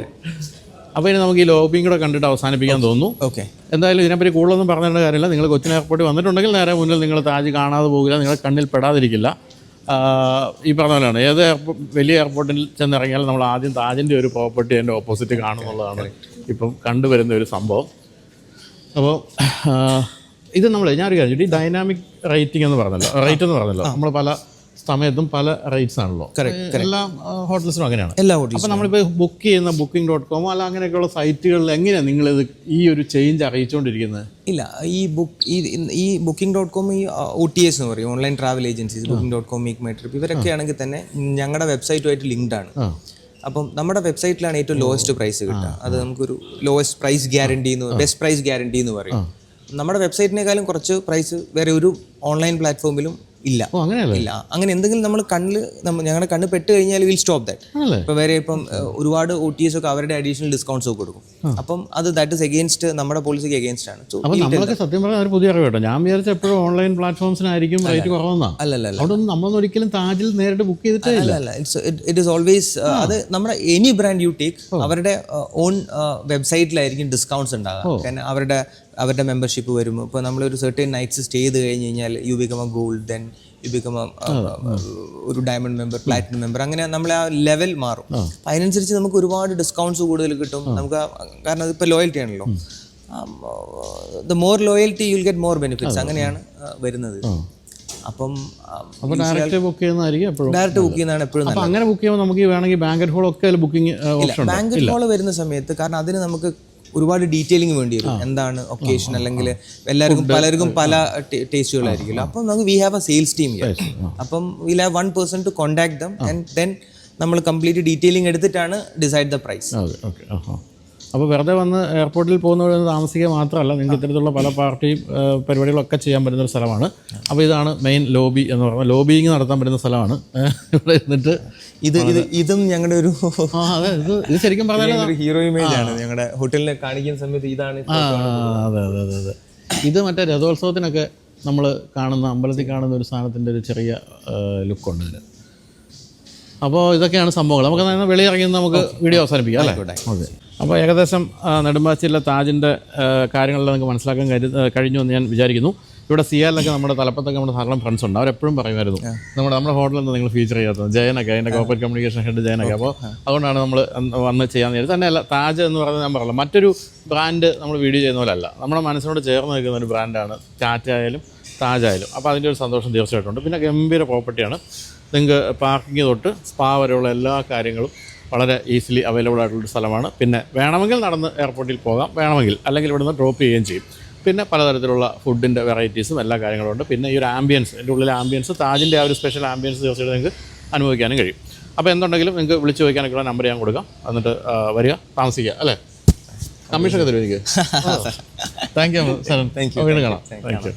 അപ്പോൾ ഇനി നമുക്ക് ഈ ലോബിയും കൂടെ കണ്ടിട്ട് അവസാനിപ്പിക്കാൻ തോന്നുന്നു. ഓക്കെ. എന്തായാലും ഇതിനെപ്പറ്റി കൂടുതലൊന്നും പറഞ്ഞിട്ട് കാര്യമില്ല. നിങ്ങൾ കൊച്ചിൻ എയർപോർട്ടിൽ വന്നിട്ടുണ്ടെങ്കിൽ നേരെ മുന്നിൽ നിങ്ങൾ താജ് കാണാതെ പോകില്ല, നിങ്ങളുടെ കണ്ണിൽ പെടാതിരിക്കില്ല. ഈ പറഞ്ഞ പോലെയാണ് ഏത് വലിയ എയർപോർട്ടിൽ ചെന്നിറങ്ങിയാലും നമ്മൾ ആദ്യം താജിൻ്റെ ഒരു പ്രോപ്പർട്ടി അതിൻ്റെ ഓപ്പോസിറ്റ് കാണുന്നുള്ളതാണ് ഇപ്പം കണ്ടുവരുന്ന ഒരു സംഭവം. അപ്പോൾ ഇത് ഞാനൊരു കാര്യം, ഈ ഡൈനാമിക് റേറ്റിംഗ് എന്ന് പറഞ്ഞല്ലോ, നമ്മൾ പല സമയത്തും പല റേറ്റ്സ് ആണല്ലോ എല്ലാ ഹോട്ടൽസിനും അങ്ങനെയാണ്. എല്ലാ ഹോട്ടൽസും. അപ്പോൾ നമ്മളിപ്പോൾ ബുക്ക് ചെയ്യുന്ന booking.com അല്ല അങ്ങനെയൊക്കെയുള്ള സൈറ്റുകളിൽ എങ്ങനെയാണ് നിങ്ങളിത് ഈ ഒരു ചേഞ്ച് അറിയിച്ചുകൊണ്ടിരിക്കുന്നത്? ഇല്ല, ഈ booking.com, ഈ OTAs എന്ന് പറയും, online travel agencies, booking.com, make my trip, ഇവരൊക്കെ ആണെങ്കിൽ തന്നെ ഞങ്ങളുടെ വെബ്സൈറ്റുമായിട്ട് ലിങ്ക്ഡ് ആണ്. അപ്പം നമ്മുടെ വെബ്സൈറ്റിലാണ് ഏറ്റവും ലോവസ്റ്റ് പ്രൈസ് കിട്ടുക. അത് നമുക്കൊരു lowest price guarantee best price guarantee എന്ന് പറയും. നമ്മുടെ വെബ്സൈറ്റിനേക്കാളും കുറച്ച് പ്രൈസ് വേറെ ഒരു ഓൺലൈൻ പ്ലാറ്റ്ഫോമിലും ഇല്ല. ഇല്ല, അങ്ങനെ എന്തെങ്കിലും നമ്മൾ ഞങ്ങളുടെ കണ്ണ് പെട്ട് കഴിഞ്ഞാൽ വിൽ സ്റ്റോപ്പ് ദാറ്റ്. ഇപ്പോൾ വേറെ ഒരുപാട് OTAs ഒക്കെ അവരുടെ അഡീഷണൽ ഡിസ്കൗണ്ട്സ് ഒക്കെ കൊടുക്കും. അപ്പം അത് ദാറ്റ് ഇസ് എഗെയിൻസ്റ്റ് നമ്മുടെ പോളിസിക്ക് എഗെയിൻസ്റ്റ് ആണ്. അപ്പോൾ നമ്മളൊക്കെ സത്യം പറഞ്ഞാൽ ഒരു പുതിയ അറിവ് കേട്ടോ. ഞാൻ വിചാരിച്ച എപ്പോഴും ഓൺലൈൻ പ്ലാറ്റ്ഫോംസിനായിരിക്കും റേറ്റ് കുറവെന്നാണ്. അല്ലല്ല, അവിടെ നമ്മളൊന്നും ഒരിക്കലും താജിൽ നേരിട്ട് ബുക്ക് ചെയ്തിട്ടേ ഇല്ല. അല്ല, ഇറ്റ് ഈസ് ഓൾവേസ് അത് നമ്മുടെ എനി ബ്രാൻഡ് യു ടേക്ക് അവരുടെ ഓൺ വെബ്സൈറ്റിലായിരിക്കും ഡിസ്കൗണ്ട്സ് ഉണ്ടാകുക. കാരണം അവരുടെ മെമ്പർഷിപ്പ് വരുമ്പോൾ ഇപ്പോൾ നമ്മളൊരു സെർട്ടൻ നൈറ്റ്സ് സ്റ്റേ ചെയ്ത് കഴിഞ്ഞ് കഴിഞ്ഞാൽ you become A gold, then you become ഒരു ഡയമണ്ട് മെമ്പർ, പ്ലാറ്റിനം മെമ്പർ, അങ്ങനെ നമ്മളെ ആ ലെവൽ മാറും. അതിനനുസരിച്ച് നമുക്ക് ഒരുപാട് ഡിസ്കൗണ്ട്സ് കൂടുതൽ കിട്ടും നമുക്ക്. കാരണം അതിപ്പോൾ ലോയൽറ്റി ആണല്ലോ. The more loyalty you will get more benefits, അങ്ങനെയാണ് വരുന്നത്. അപ്പം ഡയറക്റ്റ് ബുക്ക് ചെയ്യുന്നതായിരിക്കും എപ്പോഴും. ഡയറക്റ്റ് ബുക്ക് ചെയ്യുന്നതാണ് എപ്പോഴും. അപ്പോൾ അങ്ങനെ ബുക്ക് ചെയ്യുമ്പോൾ നമുക്ക് വേണമെങ്കിൽ ബാങ്കറ്റ് ഹോളൊക്കെ ബുക്കിംഗ് ഓപ്ഷൻ. ബാങ്കറ്റ് ഹോൾ വരുന്ന സമയത്ത് കാരണം അതിന് നമുക്ക് ഒരുപാട് ഡീറ്റെയിലിംഗ് വേണ്ടി വരും. എന്താണ് ഒക്കേഷൻ, അല്ലെങ്കിൽ പലർക്കും പല ടേസ്റ്റുകളായിരിക്കുമല്ലോ. അപ്പം നമുക്ക് we have a sales team. അപ്പം will have 1 person to contact them and then നമ്മൾ കംപ്ലീറ്റ് ഡീറ്റെയിലിംഗ് എടുത്തിട്ടാണ് ഡിസൈഡ് ദ പ്രൈസ്. അപ്പോൾ വെറുതെ വന്ന് എയർപോർട്ടിൽ പോകുന്നവരെ താമസിക്കുക മാത്രമല്ല, നിങ്ങൾക്ക് ഇത്തരത്തിലുള്ള പല പാർട്ടിയും പരിപാടികളൊക്കെ ചെയ്യാൻ പറ്റുന്ന ഒരു സ്ഥലമാണ്. അപ്പോൾ ഇതാണ് മെയിൻ ലോബി എന്ന് പറയുന്നത്. ലോബിയിങ് നടത്താൻ പറ്റുന്ന സ്ഥലമാണ്. ഇവിടെ ഇരുന്നിട്ട് ഇതും ഞങ്ങളുടെ ഒരു ഇത് ശരിക്കും പറഞ്ഞാൽ ഹീറോ ഇമേജ് ആണ്. ഞങ്ങളുടെ ഹോട്ടലിൽ കാണിക്കുന്ന സമയത്ത് ഇതാണ്. അതെ. ഇത് മറ്റേ രഥോത്സവത്തിനൊക്കെ നമ്മൾ കാണുന്ന അമ്പലത്തിൽ കാണുന്ന ഒരു സാധനത്തിൻ്റെ ഒരു ചെറിയ ലുക്കുണ്ട് ഇതിന്. അപ്പോൾ ഇതൊക്കെയാണ് സംഭവങ്ങൾ. നമുക്ക് വെളിയിറങ്ങി നമുക്ക് വീഡിയോ അവസാനിപ്പിക്കാം അല്ലേ? ഓക്കെ. അപ്പോൾ ഏകദേശം നെടുമ്പാശ്ശേരിയിലെ താജിൻ്റെ കാര്യങ്ങളെല്ലാം നിങ്ങൾക്ക് മനസ്സിലാക്കാൻ കഴിഞ്ഞു എന്ന് ഞാൻ വിചാരിക്കുന്നു. ഇവിടെ സിയാലിലൊക്കെ നമ്മുടെ തലപ്പത്തൊക്കെ നമ്മുടെ ധാരാളം ഫ്രണ്ട്സ് ഉണ്ട്. അവരെപ്പോഴും പറയുമായിരുന്നു നമ്മുടെ ഹോട്ടലിൽ നിന്ന് നിങ്ങൾ ഫീച്ചർ ചെയ്യാത്തത്. ജയനൊക്കെ അതിൻ്റെ കോർപ്പറേറ്റ് കമ്മ്യൂണിക്കേഷൻ ഹെഡ് ജയനൊക്കെ. അപ്പോൾ അതുകൊണ്ടാണ് നമ്മൾ വന്ന് ചെയ്യാമെന്ന് വിചാരിച്ചത്. തന്നെയല്ല, താജ് എന്ന് പറയുന്നത് ഞാൻ പറഞ്ഞില്ല, മറ്റൊരു ബ്രാൻഡ് നമ്മൾ വീഡിയോ ചെയ്യുന്ന പോലെയല്ല, നമ്മുടെ മനസ്സിനോട് ചേർന്ന് നിൽക്കുന്ന ഒരു ബ്രാൻഡാണ് ടാറ്റ ആയാലും താജ് ആയാലും. അപ്പോൾ അതിൻ്റെ ഒരു സന്തോഷം തീർച്ചയായിട്ടും ഉണ്ട്. പിന്നെ ഗംഭീര പ്രോപ്പർട്ടിയാണ്. നിങ്ങൾക്ക് പാർക്കിംഗ് തൊട്ട് സ്പാ വരെയുള്ള എല്ലാ കാര്യങ്ങളും വളരെ ഈസിലി അവൈലബിൾ ആയിട്ടുള്ളൊരു സ്ഥലമാണ്. പിന്നെ വേണമെങ്കിൽ നടന്ന് എയർപോർട്ടിൽ പോകാം, വേണമെങ്കിൽ അല്ലെങ്കിൽ ഇവിടുന്ന് ഡ്രോപ്പ് ചെയ്യുകയും ചെയ്യും. പിന്നെ പലതരത്തിലുള്ള ഫുഡിൻ്റെ വെറൈറ്റീസും എല്ലാ കാര്യങ്ങളും ഉണ്ട്. പിന്നെ ഈ ഒരു ആംബിയൻസ്, എൻ്റെ ഉള്ളിലെ ആംബിയൻസ്, താജിൻ്റെ ആ ഒരു സ്പെഷ്യൽ ആംബിയൻസ് തീർച്ചയായിട്ടും നിങ്ങൾക്ക് അനുഭവിക്കാനും കഴിയും. അപ്പോൾ എന്തുണ്ടെങ്കിലും നിങ്ങൾക്ക് വിളിച്ച് ചോദിക്കാനൊക്കെയുള്ള നമ്പർ ഞാൻ കൊടുക്കാം. എന്നിട്ട് വരിക, താമസിക്കുക അല്ലേ? കമ്മീഷനൊക്കെ തരും എനിക്ക്. Thank you sir. വീണ്ടും കാണാം. Thank you.